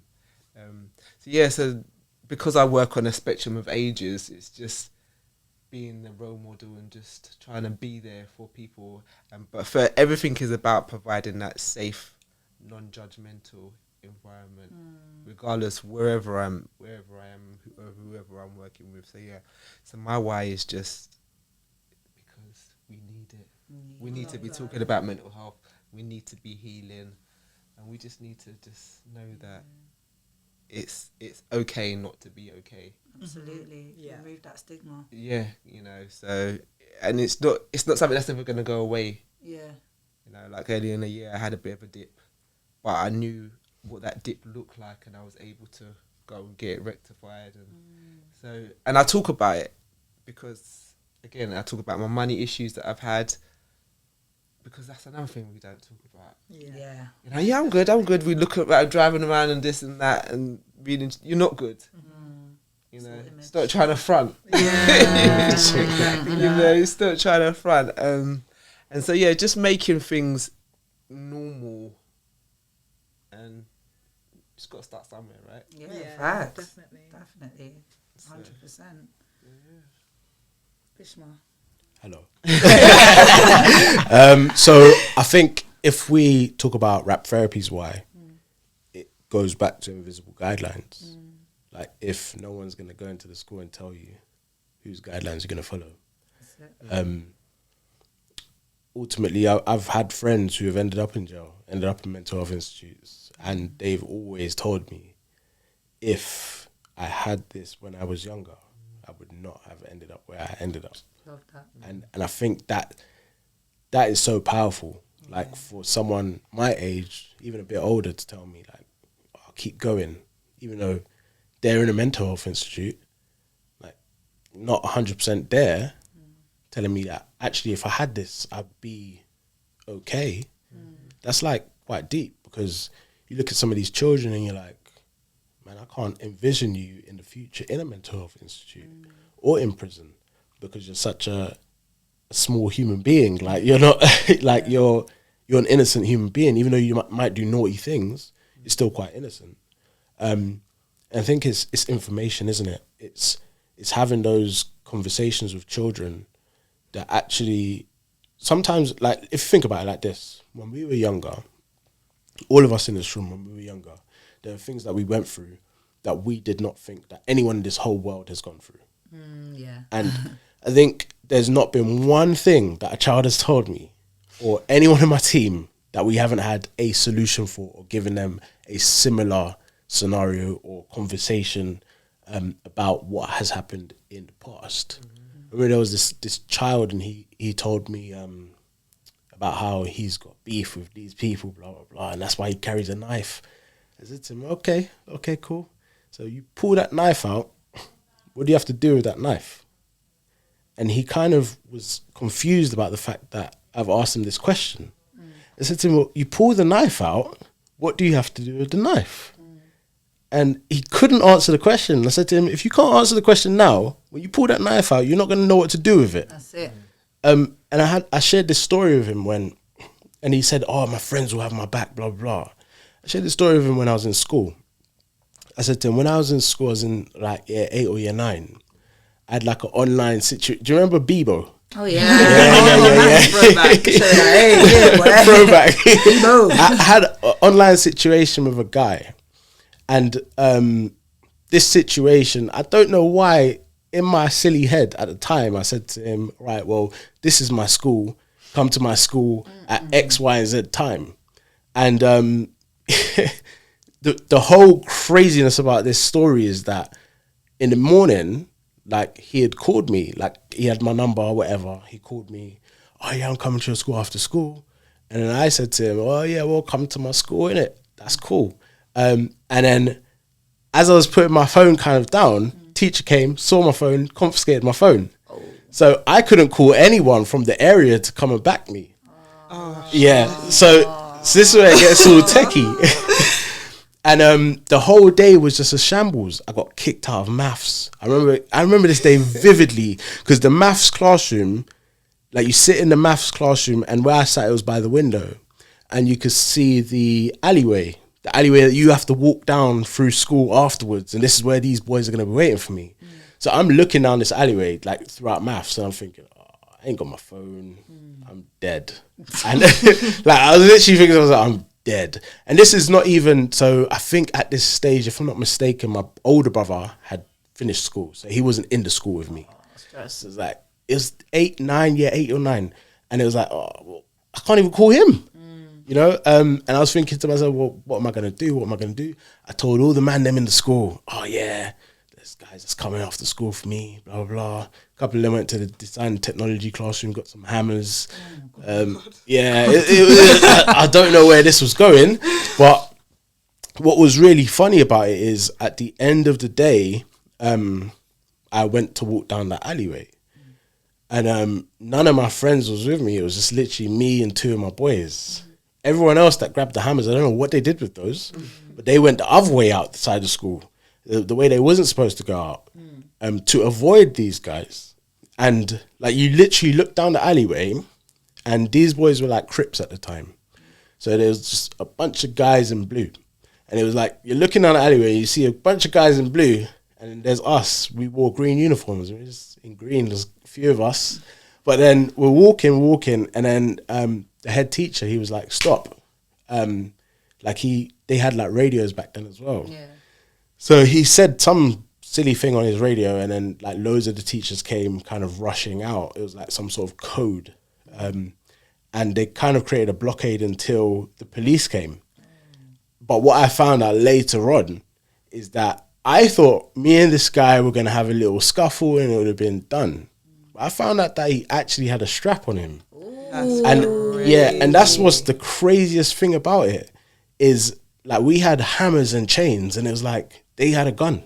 So because I work on a spectrum of ages, it's just being the role model and just trying to be there for people. But for everything is about providing that safe, non-judgmental environment, regardless wherever I am, whoever I'm working with. So my why is just because we need it. We need to be talking about mental health. We need to be healing, and we just need to just know that it's okay not to be okay. Absolutely. Remove that stigma. So, and it's not something that's never going to go away. Like earlier in the year I had a bit of a dip, but I knew what that dip looked like, and I was able to go and get it rectified. And so, and I talk about it because, again, I talk about my money issues that I've had, because that's another thing we don't talk about. I'm good. We look at driving around and this and that, and reading. You're not good. Start trying to front. Start trying to front. And so just making things normal, and just got to start somewhere, right? Facts. Definitely, 100%. Bhishma. Hello. So I think if we talk about rap therapies, why it goes back to invisible guidelines. Like, if no one's going to go into the school and tell you whose guidelines you're going to follow. ultimately, I've had friends who have ended up in jail, ended up in mental health institutes, and they've always told me, if I had this when I was younger, I would not have ended up where I ended up. Love that. And I think that is so powerful. Like for someone my age, even a bit older, to tell me like, I'll keep going, even though they're in a mental health institute, like not 100% there, telling me that actually if I had this, I'd be okay. That's like quite deep, because you look at some of these children and you're like, man, I can't envision you in the future in a mental health institute or in prison, because you're such a small human being. Like you're not like you're an innocent human being, even though you might do naughty things. You're still quite innocent. And I think it's information, isn't it? It's having those conversations with children that actually sometimes, like if you think about it like this, when we were younger, all of us in this room, when we were younger, there are things that we went through that we did not think that anyone in this whole world has gone through. Yeah. And I think there's not been one thing that a child has told me or anyone in my team that we haven't had a solution for, or given them a similar scenario or conversation about what has happened in the past. I remember there was this child, and he told me about how he's got beef with these people, blah, blah, blah, and that's why he carries a knife. I said to him, okay, cool. So you pull that knife out, what do you have to do with that knife? And he kind of was confused about the fact that I've asked him this question. I said to him, well, you pull the knife out, what do you have to do with the knife? And he couldn't answer the question. I said to him, if you can't answer the question now, when you pull that knife out, you're not going to know what to do with it. That's it. And I shared this story with him and he said, oh, my friends will have my back, blah, blah. I shared this story with him when I was in school. I said to him, when I was in school, I was in like year 8 or year 9. I had like an online situation. Do you remember Bebo? Oh yeah. Yeah. Throwback. Throwback. I had an online situation with a guy. And this situation, I don't know why, in my silly head at the time, I said to him, right, well, this is my school. Come to my school at X, Y, and Z time. And the whole craziness about this story is that in the morning, like he had called me, like he had my number or whatever. He called me, oh yeah, I'm coming to your school after school. And then I said to him, oh yeah, well, come to my school, innit? That's cool. And then as I was putting my phone kind of down, teacher came, saw my phone, confiscated my phone. So I couldn't call anyone from the area to come and back me. Yeah, so this is where it gets all techie. And the whole day was just a shambles. I got kicked out of maths. I remember this day vividly, because the maths classroom, like you sit in the maths classroom, and where I sat, it was by the window, and you could see the alleyway that you have to walk down through school afterwards, and this is where these boys are going to be waiting for me. So I'm looking down this alleyway like throughout maths, and I'm thinking, oh, I ain't got my phone. I'm dead. And like I was literally thinking, I was like, I'm dead. And this is not even, so I think at this stage, if I'm not mistaken, my older brother had finished school, so he wasn't in the school with me. So it was like, it was 8 or 9, and it was like, oh, well, I can't even call him. You know, and I was thinking to myself, well, what am I going to do? I told all the man them in the school, oh yeah, there's guys that's coming after school for me, blah, blah, blah. A couple of them went to the design and technology classroom, got some hammers. I don't know where this was going, but what was really funny about it is at the end of the day, I went to walk down that alleyway. And none of my friends was with me. It was just literally me and 2 of my boys. Everyone else that grabbed the hammers, I don't know what they did with those, but they went the other way outside the school, the way they wasn't supposed to go out, to avoid these guys. And like you literally look down the alleyway, and these boys were like Crips at the time. So there was just a bunch of guys in blue. And it was like, you're looking down the alleyway, you see a bunch of guys in blue, and there's us. We wore green uniforms. We're just in green, there's a few of us. But then we're walking, and then the head teacher, he was like, stop. They had like radios back then as well. Yeah. So he said some silly thing on his radio, and then like loads of the teachers came kind of rushing out. It was like some sort of code. and they kind of created a blockade until the police came. But what I found out later on is that I thought me and this guy were going to have a little scuffle and it would have been done. But I found out that he actually had a strap on him. And that's what's the craziest thing about it is like we had hammers and chains and it was like they had a gun.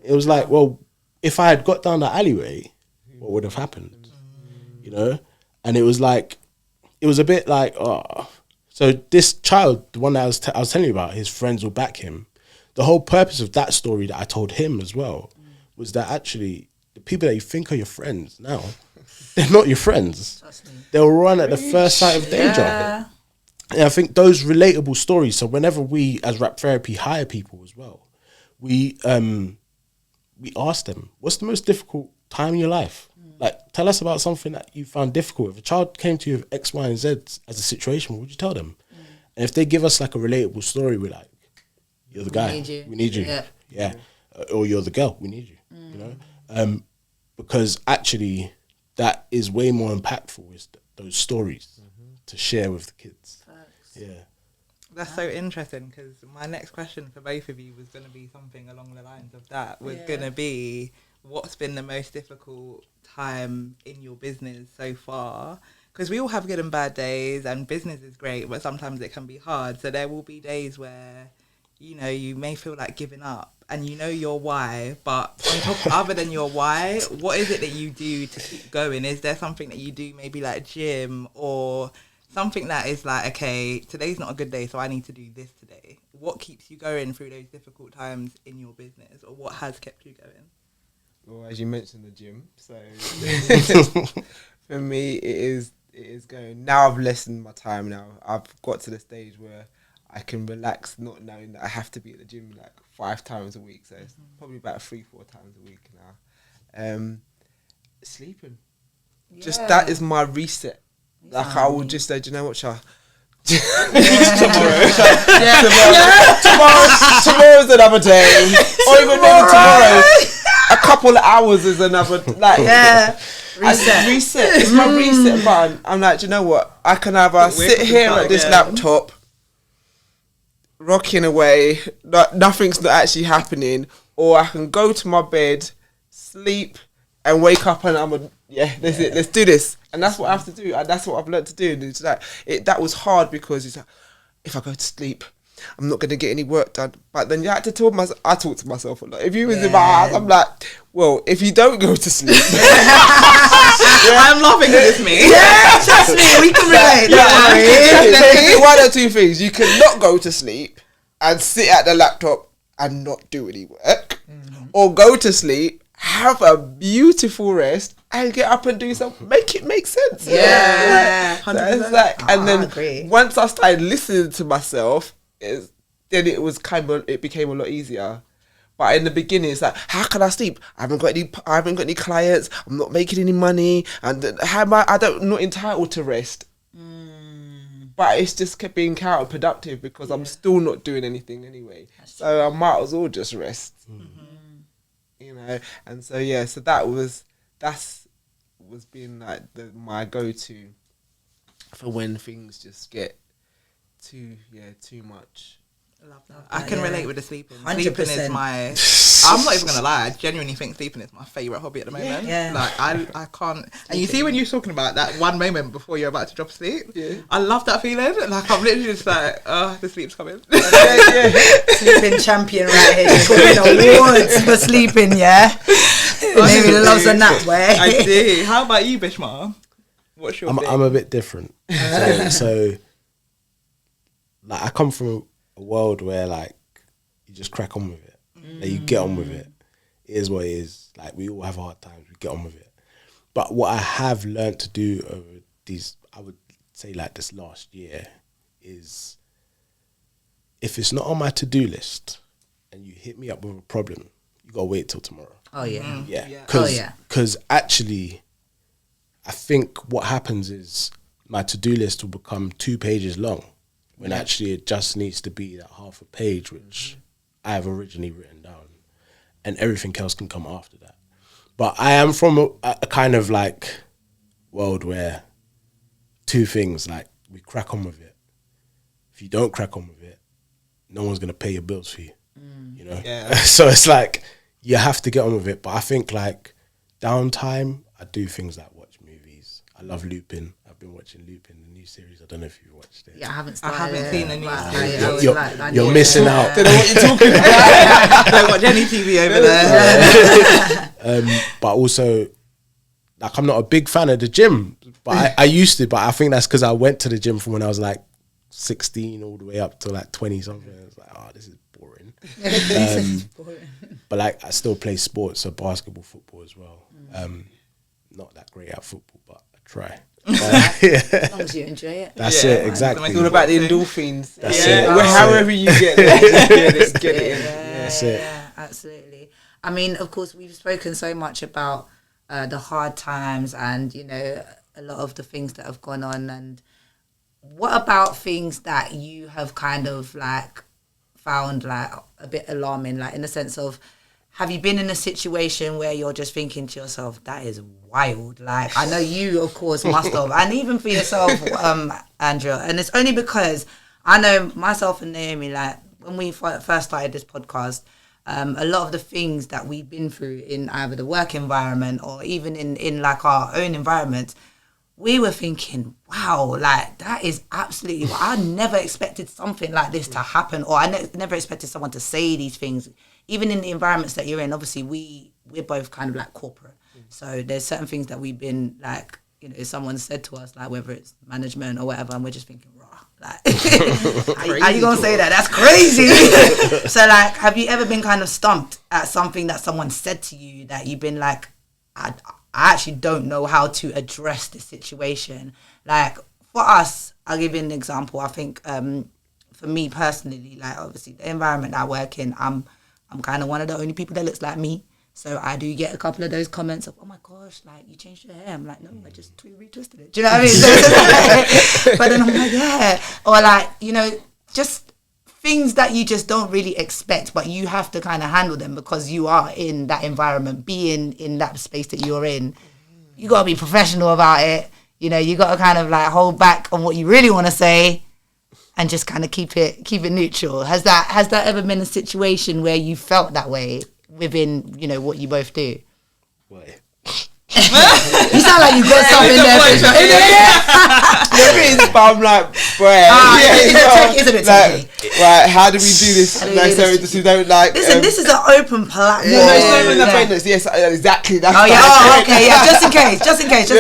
It was like, well, if I had got down the alleyway, what would have happened? You know? And it was like, it was a bit like, oh. So this child, the one that I was telling you about, his friends will back him. The whole purpose of that story that I told him as well was that actually the people that you think are your friends now, they're not your friends. They'll run at the first sight of danger. And I think those relatable stories, so whenever we as Rap Therapy hire people as well, we ask them, what's the most difficult time in your life? Like, tell us about something that you found difficult. If a child came to you with X, Y, and Z as a situation, what would you tell them? And if they give us like a relatable story, we're like, you're the guy. We need you. Yeah. Or you're the girl. We need you. You know? Because actually, that is way more impactful is those stories to share with the kids. Yeah. That's so interesting because my next question for both of you was going to be something along the lines of that. Was going to be, what's been the most difficult time in your business so far? Because we all have good and bad days and business is great, but sometimes it can be hard. So there will be days where, you know, you may feel like giving up and you know your why, but on top, other than your why, what is it that you do to keep going? Is there something that you do maybe like gym or something that is like, okay, today's not a good day, so I need to do this today? What keeps you going through those difficult times in your business, or what has kept you going? Well, as you mentioned, the gym. So for me, it is going. Now I've lessened my time. Now I've got to the stage where I can relax, not knowing that I have to be at the gym like 5 times a week. So it's probably about 3-4 times a week now. Sleeping, just that is my reset. Like I will just say, do you know what, Shah? Tomorrow's another day, or even maybe tomorrow. A couple of hours is another like reset. It's my reset button. I'm like, do you know what? I can either sit here at this laptop, rocking away, nothing's not actually happening, or I can go to my bed, sleep, and wake up and that's it. Let's do this. And that's what I have to do. And that's what I've learned to do. And it's like that was hard because it's like, if I go to sleep, I'm not going to get any work done. But then you had to talk myself. I talk to myself a lot. If you was in my house, I'm like, well, if you don't go to sleep, I'm laughing because it's me. Yeah, trust me, we can relate. There's one or two things. You cannot go to sleep and sit at the laptop and not do any work, or go to sleep, have a beautiful rest, and get up and do something. Make it make sense. Yeah. So it's like, and then once I started listening to myself, then it became a lot easier. But in the beginning, it's like, how can I sleep? I haven't got any clients. I'm not making any money, and I'm not entitled to rest. But it's just kept being counterproductive because I'm still not doing anything anyway. So I might as well just rest. You know, and so so that's being like my go-to for when things just get too much. I love that. I can relate with the sleeping. 100%. Sleeping is my. I'm not even gonna lie. I genuinely think sleeping is my favorite hobby at the moment. Yeah. Like I can't. And you see when you're talking about that one moment before you're about to drop asleep. Yeah. I love that feeling. Like I'm literally just like, the sleep's coming. Sleeping champion right here. She's winning awards for sleeping. Yeah. Maybe the loves in that way. I do. How about you, Bhishma? What's your? I'm a bit different. So like I come from a world where like you just crack on with it. Like, you get on with it. It is what it is. Like we all have hard times. We get on with it. But what I have learned to do over these, I would say like this last year, is if it's not on my to-do list and you hit me up with a problem, you gotta wait till tomorrow. Oh yeah. Yeah. Yeah. Because actually, I think what happens is my to-do list will become 2 pages long when actually it just needs to be that half a page, which I have originally written down, and everything else can come after that. But I am from a kind of like world where two things. Like, we crack on with it. If you don't crack on with it, no one's gonna pay your bills for you. You know. Yeah. So it's like you have to get on with it. But I think like downtime, I do things like watch movies. I love Lupin. I've been watching Lupin, the new series. I don't know if you've watched it. Yeah, I haven't seen the new series. You're missing out. Don't know what you're talking about. Don't watch any TV over there. But also, like, I'm not a big fan of the gym, but I used to. But I think that's because I went to the gym from when I was like 16 all the way up to like 20 something. I was like, oh, this is boring. But like, I still play sports, so basketball, football as well. Not that great at football, but I try. As long as you enjoy it. That's it, exactly. It's all about the endorphins. That's it. Well, however you get it, get it in. That's it. Yeah, absolutely. I mean, of course, we've spoken so much about the hard times and, you know, a lot of the things that have gone on. And what about things that you have kind of like found like a bit alarming, like in the sense of, have you been in a situation where you're just thinking to yourself, that is wild? Like, I know you, of course, must have. And even for yourself, Andrea. And it's only because I know myself and Naomi, like, when we first started this podcast, a lot of the things that we've been through in either the work environment or even in like our own environments, we were thinking, wow, like, that is absolutely, I never expected something like this to happen, or I never expected someone to say these things. Even in the environments that you're in, obviously we're both kind of like corporate. So there's certain things that we've been like, you know, someone said to us, like whether it's management or whatever, and we're just thinking, raw, like, how you gonna say that? That's crazy. So like, have you ever been kind of stumped at something that someone said to you that you've been like, I actually don't know how to address this situation? Like, for us, I'll give you an example. I think for me personally, like, obviously the environment that I work in, I'm kind of one of the only people that looks like me. So I do get a couple of those comments of, oh my gosh, like, you changed your hair. I'm like, no, I just retwisted it. Do you know what I mean? So, but then I'm like, yeah. Or like, you know, just things that you just don't really expect, but you have to kind of handle them because you are in that environment, being in that space that you're in. You got to be professional about it. You know, you got to kind of like hold back on what you really want to say and just kind of keep it neutral. Has that ever been a situation where you felt that way within, you know, what you both do? Wait. You sound like you got something there. But I'm like, bruh. It's a bit like, tricky. right, how do we do this? Like, so we don't like. Listen, this is an open platform. No, it's not even that famous. Yes, exactly. That's Okay, yeah. Just in case.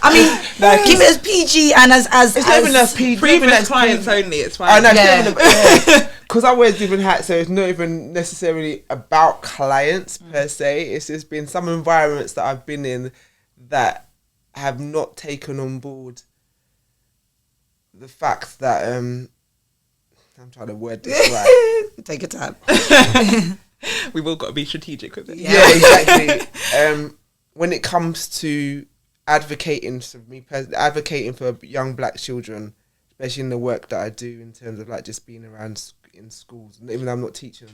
I mean, keep it as PG and as it's not even as PG. Previous clients only. It's fine. I know. Because I wear different hats, so it's not even necessarily about clients per se. It's just been some environments that I've been in that have not taken on board the fact that I'm trying to word this right. Take your time. We've all got to be strategic with it. Yeah, exactly. When it comes to advocating for young black children, especially in the work that I do in terms of like just being around in schools, even though I'm not teaching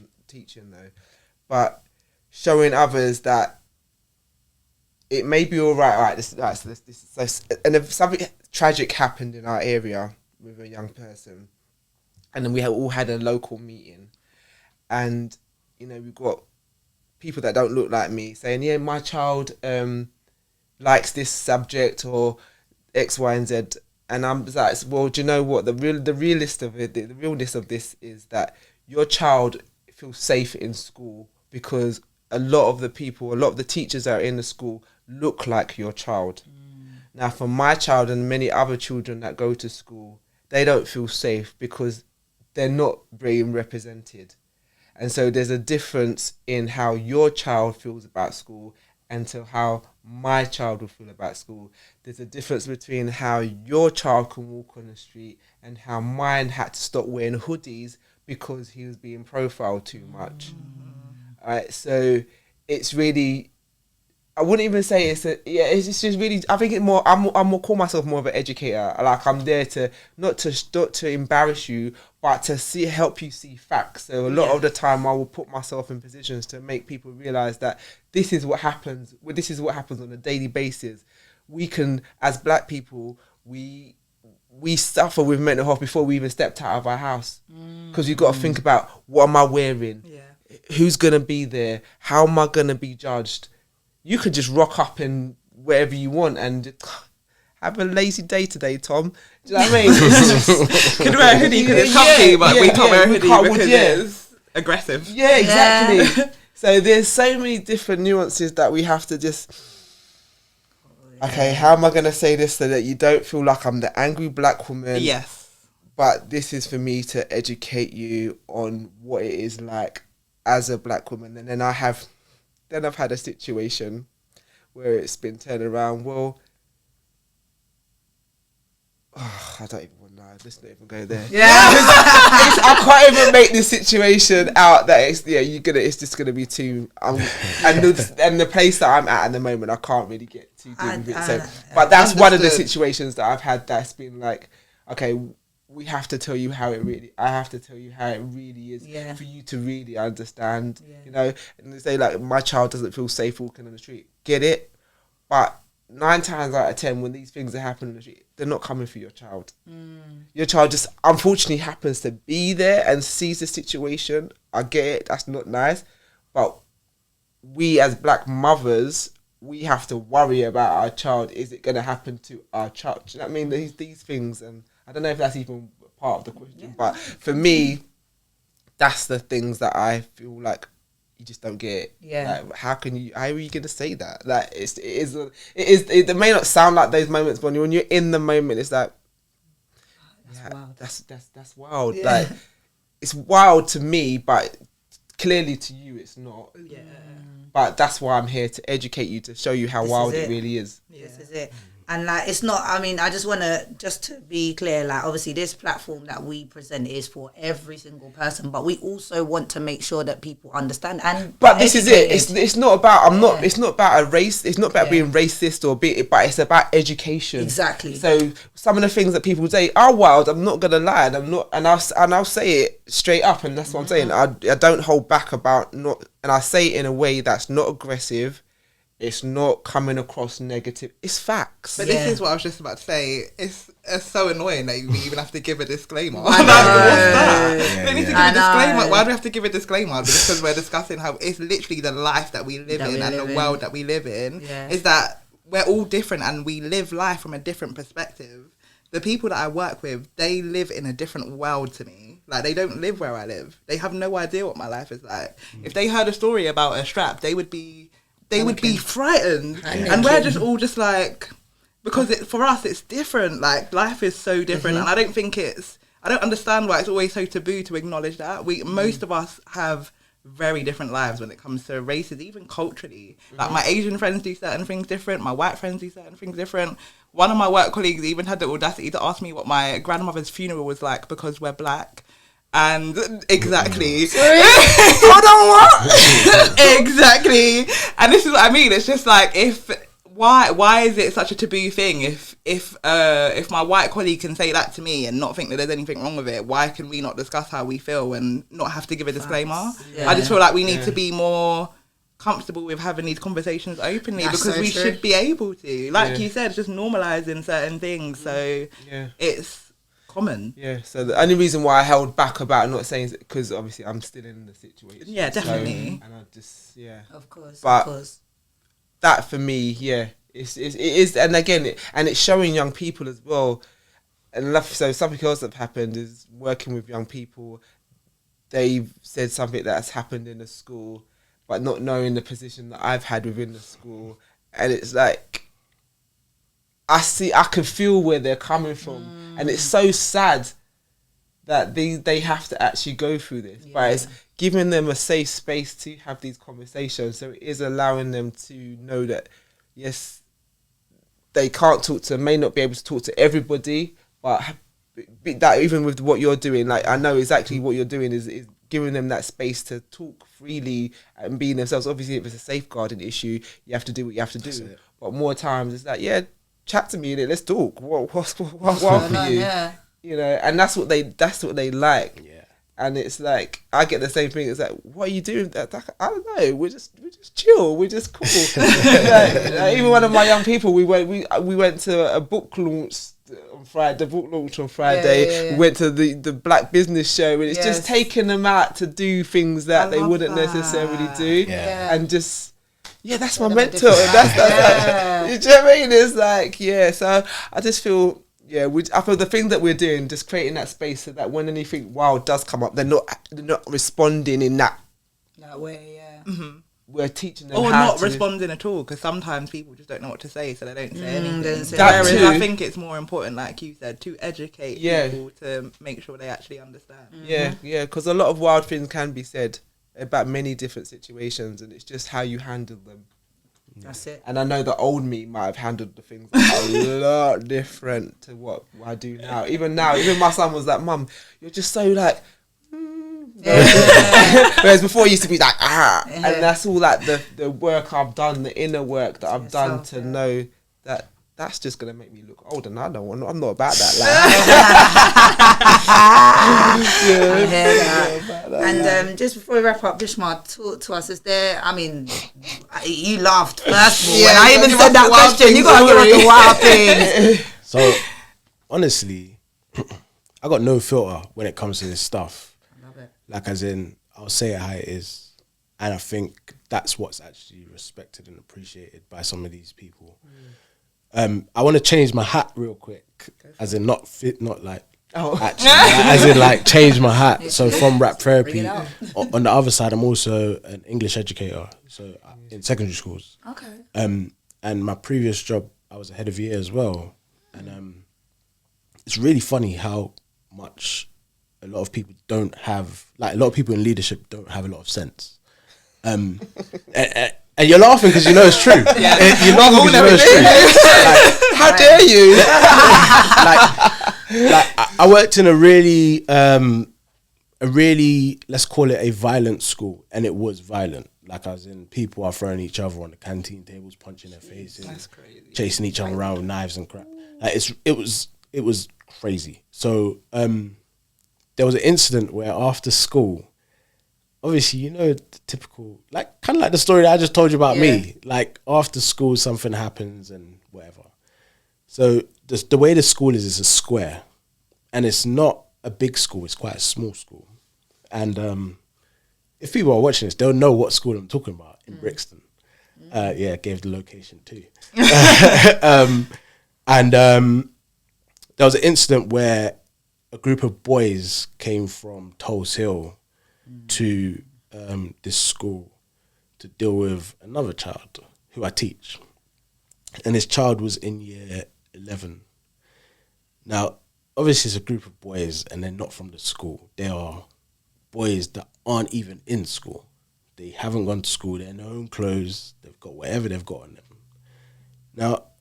though, but showing others that it may be all right. This and if something tragic happened in our area with a young person, and then we all had a local meeting, and you know we've got people that don't look like me saying, yeah, my child likes this subject or X, Y, and Z. And I'm like, well, do you know what? The realness of this is that your child feels safe in school because a lot of the teachers that are in the school look like your child. Now, for my child and many other children that go to school, they don't feel safe because they're not being represented. And so there's a difference in how your child feels about school and to how my child will feel about school. There's a difference between how your child can walk on the street and how mine had to stop wearing hoodies because he was being profiled too much. Alright, so it's really, I wouldn't even say it's just really, I think it's more, I'm more call myself more of an educator. Like, I'm there to not to embarrass you, but to help you see facts. So a lot of the time I will put myself in positions to make people realise that this is what happens on a daily basis. We can, as black people, we we suffer with mental health before we even stepped out of our house, because you've got to think about, what am I wearing? Who's gonna be there? How am I gonna be judged? You could just rock up in wherever you want and just have a lazy day today, Tom. Do you know what I mean? Could wear a hoodie because it's comfy, but we can't wear a hoodie because it's aggressive. Yeah, exactly. So there's so many different nuances that we have to just. Okay, how am I going to say this so that you don't feel like I'm the angry black woman? Yes. But this is for me to educate you on what it is like as a black woman. And then I've had a situation where it's been turned around. Well, I don't even want to know. Let's not even go there. Yeah. I can't even make this situation out that it's just gonna be too and the place that I'm at the moment, I can't really get too deep with it. So, but that's one of the situations that I've had that's been like, okay, we have to tell you how it really. I have to tell you how it really is for you to really understand. You know, and they say like, my child doesn't feel safe walking on the street. Get it, but 9 times out of 10, when these things are happening on the street, they're not coming for your child. Your child just unfortunately happens to be there and sees the situation. I get it, that's not nice. But we as black mothers, we have to worry about our child. Is it going to happen to our child? Do you know what I mean? These things, and I don't know if that's even part of the question, but for me, that's the things that I feel like you just don't get. Like, how are you going to say that? Like, it may not sound like those moments, but when you're in the moment, it's like, wild. That's wild. Like, it's wild to me, but clearly to you it's not. But that's why I'm here, to educate you, to show you how wild it really is. This is it. And like, it's not, I mean, I just want to, just to be clear, like, obviously this platform that we present is for every single person, but we also want to make sure that people understand. But this is it. It's not about, it's not about a race. It's not about being racist but it's about education. Exactly. So some of the things that people say are wild. I'm not going to lie. And I'll say it straight up. And that's what I'm saying. I don't hold back about and I say it in a way that's not aggressive. It's not coming across negative. It's facts. But this is what I was just about to say. It's so annoying that we even have to give a disclaimer. I know. What's that? They need to give a disclaimer. Why do we have to give a disclaimer? Because we're discussing how it's literally the life that we live in and the world that we live in. Is that we're all different and we live life from a different perspective. The people that I work with, they live in a different world to me. Like, they don't live where I live. They have no idea what my life is like. If they heard a story about a strap, they would be frightened, and we're just all just like, because for us it's different. Like, life is so different, and I don't understand why it's always so taboo to acknowledge that. Most of us have very different lives when it comes to races, even culturally. Like, my Asian friends do certain things different, my white friends do certain things different. One of my work colleagues even had the audacity to ask me what my grandmother's funeral was like because we're black. And exactly. Hold on, what? Exactly. And this is what I mean. It's just like, why is it such a taboo thing? If my white colleague can say that to me and not think that there's anything wrong with it, why can we not discuss how we feel and not have to give a disclaimer? I just feel like we need to be more comfortable with having these conversations openly. That's because we should be able to. Like you said, just normalising certain things. So it's common. So the only reason why I held back about not saying is because obviously I'm still in the situation. Yeah, definitely. So, and I just of course. That for me, it is, and again, it's showing young people as well. And so something else that happened is working with young people. They've said something that's happened in the school, but not knowing the position that I've had within the school, and it's like, I can feel where they're coming from, and it's so sad that they have to actually go through this. But it's giving them a safe space to have these conversations, so it is allowing them to know that yes, they may not be able to talk to everybody, but that even with what you're doing, like, I know exactly what you're doing is giving them that space to talk freely and being themselves. Obviously, if it's a safeguarding issue, you have to do what you have to do. But more times it's like, chat to me, let's talk. What's for you? You know, and that's what they like. And it's like, I get the same thing. It's like, what are you doing? I don't know. We're just chill. We're just cool. Like, even one of my young people, we went to a book launch on Friday, the book launch on Friday. We went to the Black Business Show, and it's just taking them out to do things that they wouldn't necessarily do, and just that's my mentor. That's you know what I mean? It's like so I just feel. Yeah, I feel the thing that we're doing, just creating that space so that when anything wild does come up, they're not responding in that way. We're teaching them or how not to responding at all, because sometimes people just don't know what to say, so they don't say anything. That Whereas too. I think it's more important, like you said, to educate people to make sure they actually understand. Yeah, because a lot of wild things can be said about many different situations, and it's just how you handle them. That's it. And I know the old me might have handled the things a lot different to what I do now. Even my son was like, "Mum, you're just so like." Whereas before, it used to be like and that's all like the work I've done, the inner work that I've done to know that that's just gonna make me look old, and I'm not about that life. And just before we wrap up, Bhishma, talk to us. Is there? I mean, you laughed first of all. When I even said that question, you gotta give us the wild thing. So, honestly, I got no filter when it comes to this stuff. I love it. Like, as in, I'll say it how it is, and I think that's what's actually respected and appreciated by some of these people. I want to change my hat real quick, as in not like actually, as in like change my hat. So from rap therapy, on the other side, I'm also an English educator, so in secondary schools. Okay. And my previous job, I was a head of year as well, and it's really funny how much a lot of people don't have, like a lot of people in leadership don't have a lot of sense. And you're laughing because you know it's true. You're laughing because you know it's true. Like, how dare you? like I worked in a really, let's call it a violent school, and it was violent. Like, as in, people are throwing each other on the canteen tables, punching their faces, that's crazy. Chasing each other around with knives and crap. Like, it was crazy. So there was an incident where after school, obviously, you know, the typical, like, kind of like the story that I just told you about me. Like, after school, something happens and whatever. So the way the school is a square, and it's not a big school, it's quite a small school. And if people are watching this, they'll know what school I'm talking about, in Brixton. Gave the location too. And there was an incident where a group of boys came from Tulse Hill to this school to deal with another child who I teach. And this child was in year 11. Now, obviously it's a group of boys and they're not from the school. They are boys that aren't even in school. They haven't gone to school. They're in their own clothes. They've got whatever they've got on them. Now,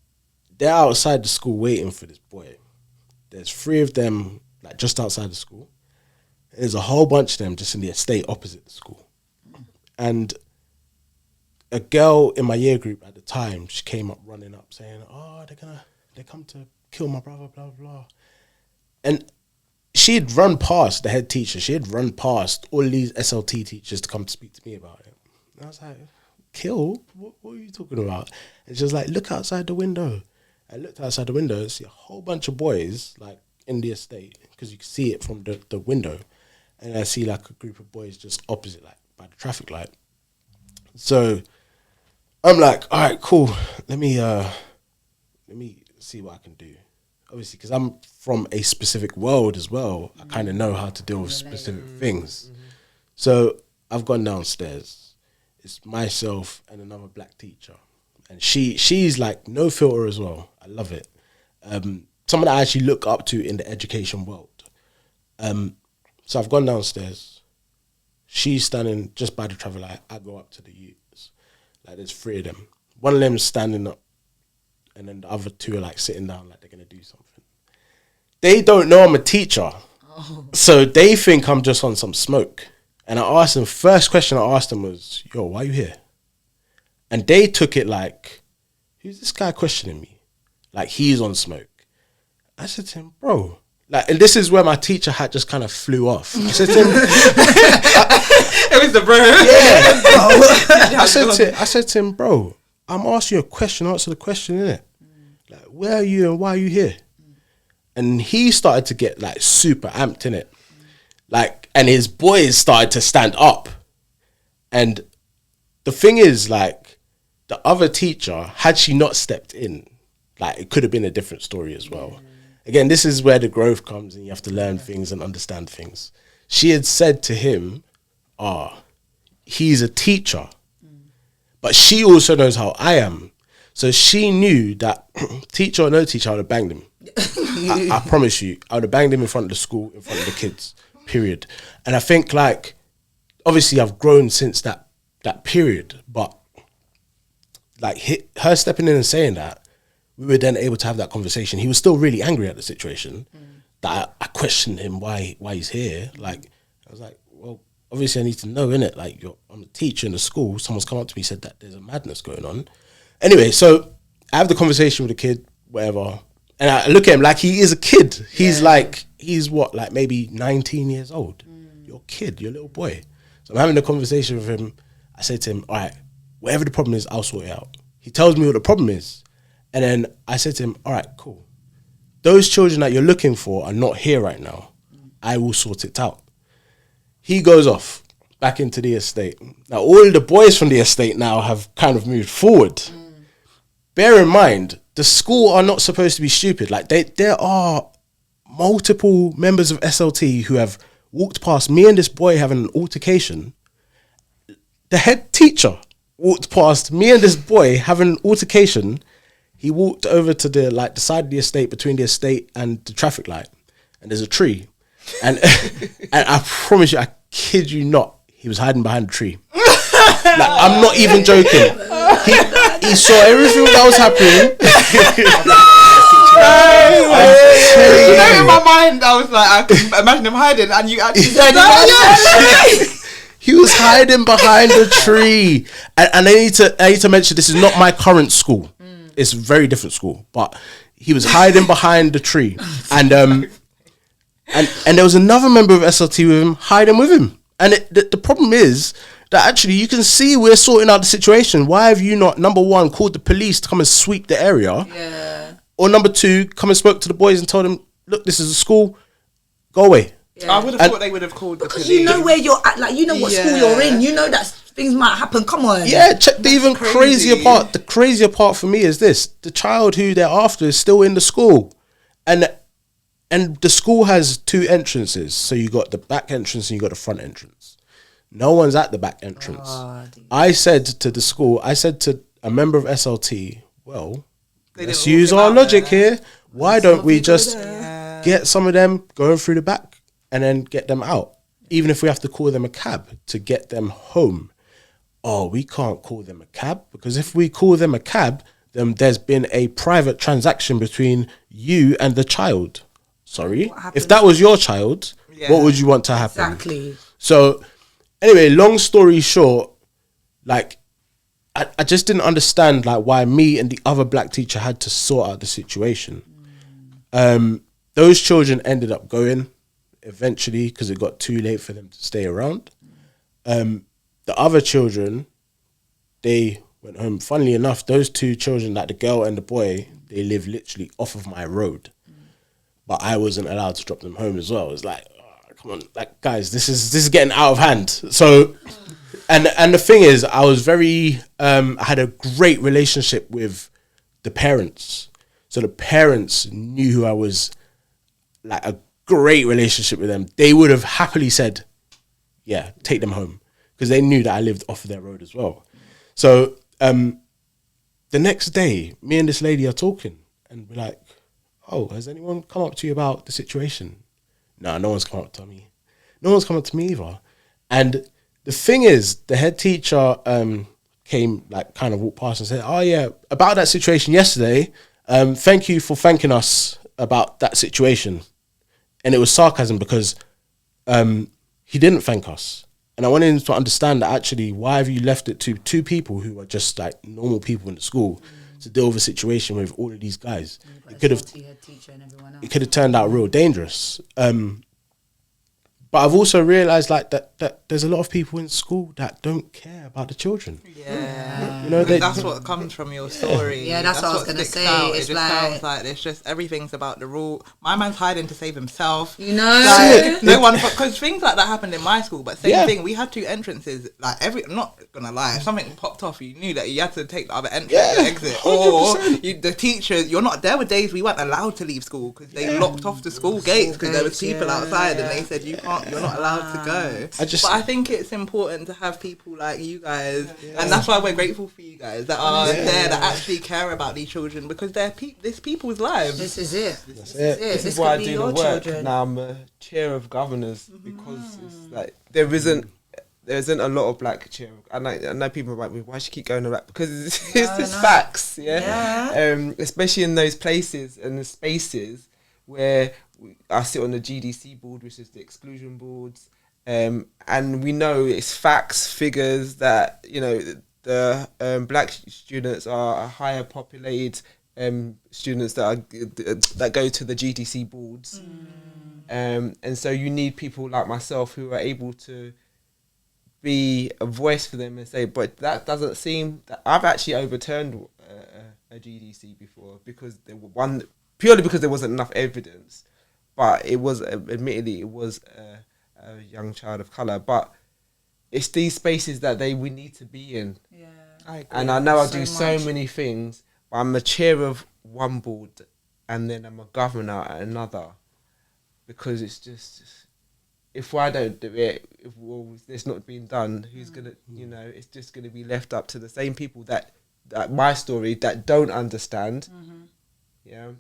they're outside the school waiting for this boy. There's 3 of them, like, just outside the school. There's a whole bunch of them just in the estate opposite the school. And a girl in my year group at the time, she came up running up saying, "Oh, they come to kill my brother, blah, blah, blah." And she had run past the head teacher. She had run past all these SLT teachers to come to speak to me about it. And I was like, "Kill? What are you talking about?" And she was like, "Look outside the window." I looked outside the window, see a whole bunch of boys, like, in the estate, because you can see it from the window. And I see, like, a group of boys just opposite, like, by the traffic light. So I'm like, all right, cool. Let me see what I can do. Obviously, because I'm from a specific world as well, I kind of know how to deal with specific things. So I've gone downstairs. It's myself and another black teacher. And she's like no filter as well. I love it. Someone I actually look up to in the education world. So I've gone downstairs. She's standing just by the traffic light. I go up to the youths. Like, there's 3 of them. One of them's standing up, and then the other 2 are, like, sitting down like they're going to do something. They don't know I'm a teacher. So they think I'm just on some smoke. And I asked them, first question I asked them was, "Yo, why are you here?" And they took it like, "Who's this guy questioning me? Like, he's on smoke." I said to him, "Bro," like, and this is where my teacher hat just kind of flew off. I said to him, "It was the bro." Yeah. I said to him, "Bro, I'm asking you a question. Answer the question, innit? Like, where are you and why are you here?" and he started to get like super amped in it, like, and his boys started to stand up. And the thing is, like, the other teacher, had she not stepped in, like, it could have been a different story as well. Again, this is where the growth comes, and you have to learn things and understand things. She had said to him, he's a teacher, but she also knows how I am. So she knew that teacher or no teacher, I would have banged him. I promise you, I would have banged him in front of the school, in front of the kids, period. And I think, like, obviously I've grown since that period, but like her stepping in and saying that, we were then able to have that conversation. He was still really angry at the situation. That I questioned him why he's here. Like, I was like, well, obviously I need to know, innit? Like, I'm a teacher in the school. Someone's come up to me and said that there's a madness going on. Anyway, so I have the conversation with the kid, whatever, and I look at him like he is a kid. He's like, he's what, like maybe 19 years old. You're a kid, you're a little boy. So I'm having a conversation with him. I say to him, all right, whatever the problem is, I'll sort it out. He tells me what the problem is. And then I said to him, all right, cool. Those children that you're looking for are not here right now. I will sort it out. He goes off back into the estate. Now, all the boys from the estate now have kind of moved forward. Bear in mind, the school are not supposed to be stupid. Like, there are multiple members of SLT who have walked past me and this boy having an altercation. The head teacher walked past me and this boy having an altercation. He walked over to the side of the estate, between the estate and the traffic light, and there's a tree. And and I promise you, I kid you not, he was hiding behind the tree. Like, I'm not even joking. He saw everything that was happening. You know, in my mind, I was like, I can imagine him hiding, and you actually said, He was hiding behind the tree. And I need to mention, this is not my current school. It's a very different school, but he was hiding behind the tree, and there was another member of SLT with him, hiding with him. And the problem is that actually you can see we're sorting out the situation. Why have you not, number one, called the police to come and sweep the area? Yeah. Or number two, come and spoke to the boys and told them, look, this is a school, go away. Yeah. I would have thought they would have called the police. Because you know where you're at, like, you know what school you're in, you know that things might happen, come on. Yeah, check the even crazier part. The crazier part for me is this: the child who they're after is still in the school. And the school has two entrances. So you got the back entrance and you got the front entrance. No one's at the back entrance. I said to the school, I said to a member of SLT, well, let's use our logic here. Why don't we just get some of them going through the back and then get them out? Even if we have to call them a cab to get them home. Oh, we can't call them a cab, because if we call them a cab, then there's been a private transaction between you and the child. Sorry? If that was your child, what would you want to happen? Exactly. So, anyway, long story short, like, I just didn't understand, like, why me and the other black teacher had to sort out the situation. Those children ended up going eventually because it got too late for them to stay around. The other children, they went home. Funnily enough, those two children, like the girl and the boy, they live literally off of my road. But I wasn't allowed to drop them home as well. It's like, oh, come on, like, guys, this is getting out of hand. So, and the thing is, I was very, I had a great relationship with the parents. So the parents knew who I was, like, a great relationship with them. They would have happily said, yeah, take them home, because they knew that I lived off of their road as well. So the next day, me and this lady are talking, and we're like, oh, has anyone come up to you about the situation? No, no one's come up to me. No one's come up to me either. And the thing is, the head teacher came, like, kind of walked past and said, oh yeah, about that situation yesterday, thank you for thanking us about that situation. And it was sarcasm, because he didn't thank us. And I wanted him to understand that, actually, why have you left it to two people who are just like normal people in the school to deal with a situation with all of these guys? It could have turned out real dangerous. But I've also realised like that there's a lot of people in school that don't care about the children. Yeah, you know, that's what comes from your story. Yeah, that's what I was gonna say. Out. It's it just sounds like it's just everything's about the rule. My man's hiding to save himself. You know, like, no one, because things like that happened in my school. But same thing, we had 2 entrances. Like I'm not gonna lie, if something popped off, you knew that you had to take the other entrance to exit, 100%. or the teachers. You're not. There were days we weren't allowed to leave school because they locked off the school gates because there was people outside and they said you can't. You're not allowed to go. But I think it's important to have people like you guys, and that's why we're grateful for you guys that are there that actually care about these children, because they're this people's lives. This is it. This is why I do the work. Children. Now I'm a chair of governors because it's like there isn't a lot of black chair. I know people are like, why should you keep going on that? Because it's just facts, especially in those places and the spaces where I sit on the GDC board, which is the exclusion boards, and we know it's facts, figures that, you know, the black students are higher populated students that go to the GDC boards, and so you need people like myself who are able to be a voice for them and say, but that doesn't seem. I've actually overturned a GDC before because purely because there wasn't enough evidence. But it was, admittedly, it was a young child of colour. But it's these spaces that we need to be in. Yeah, I agree. And I know I do so many things, but I'm a chair of one board and then I'm a governor at another. Because it's just, if I don't do it, if it's not being done, who's going to, you know, it's just going to be left up to the same people that my story, that don't understand. Yeah.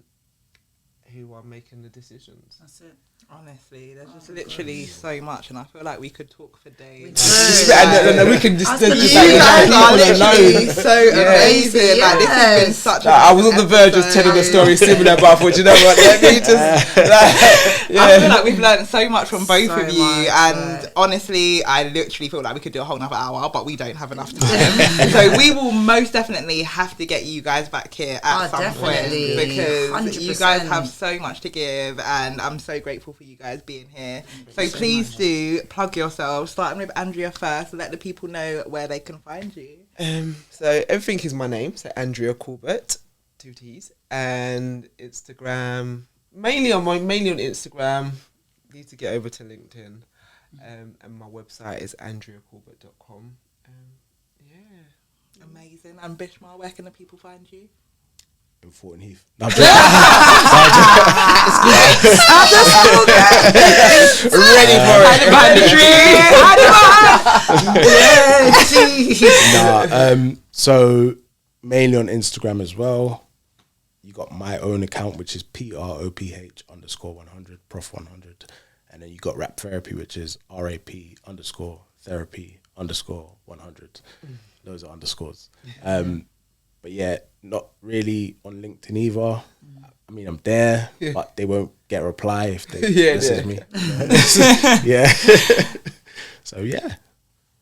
Who are making the decisions. That's it. Honestly, there's just literally so much, and I feel like we could talk for days. We can just you guys are literally so amazing. Like, this has been such I was on the verge of telling a story similar, but I thought, you know what, let me just... I feel like we've learned so much from both of you, and honestly, I literally feel like we could do a whole nother hour, but we don't have enough time. So we will most definitely have to get you guys back here at some point, because 100%. You guys have so much to give, and I'm so grateful for you guys being here. So please do plug yourselves, starting with Andrea first, let the people know where they can find you. So everything is my name, so Andrea Corbett, 2 T's, and Instagram, mainly on Instagram. Need to get over to LinkedIn, and my website is andreacorbett.com. Amazing. And Bhishma, where can the people find you? In Thornton Heath. No, I'm ready for it. So mainly on Instagram as well. You got my own account, which is PROPH _100, Proph 100. And then you got Rap Therapy, which is RAP _therapy _100. Those are underscores. But yeah, not really on LinkedIn either. I mean, I'm there, but they won't get a reply if they message me. Yeah. So yeah.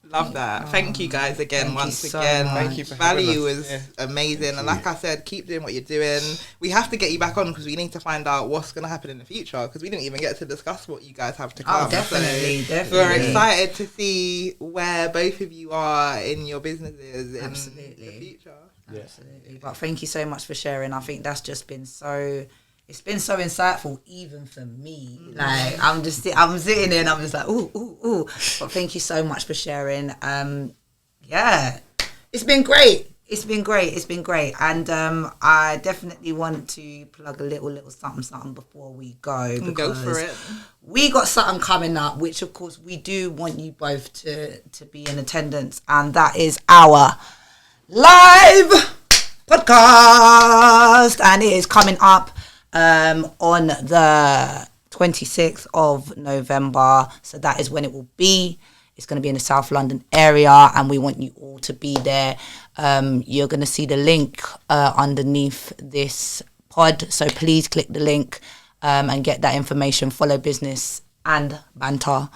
Love that. Thank you guys again, once again. Thank you for Value was amazing. And like I said, keep doing what you're doing. We have to get you back on because we need to find out what's going to happen in the future, because we didn't even get to discuss what you guys have to come. Oh, definitely. We're excited to see where both of you are in your businesses in the future. Yeah. Absolutely. But thank you so much for sharing. I think that's just been it's been so insightful even for me. Like I'm sitting there and I'm just like, ooh. But thank you so much for sharing. It's been great. And I definitely want to plug a little something before we go. Go for it. We got something coming up, which of course we do want you both to be in attendance, and that is our live podcast, and it is coming up on the 26th of November. So that is when it will be. It's going to be in the South London area, and we want you all to be there. You're going to see the link underneath this pod, so please click the link and get that information. Follow Business and Banter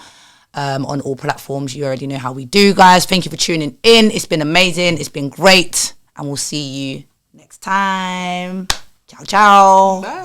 on all platforms. You already know how we do, guys. Thank you for tuning in. It's been amazing. It's been great. And we'll see you next time. Ciao, ciao. Bye.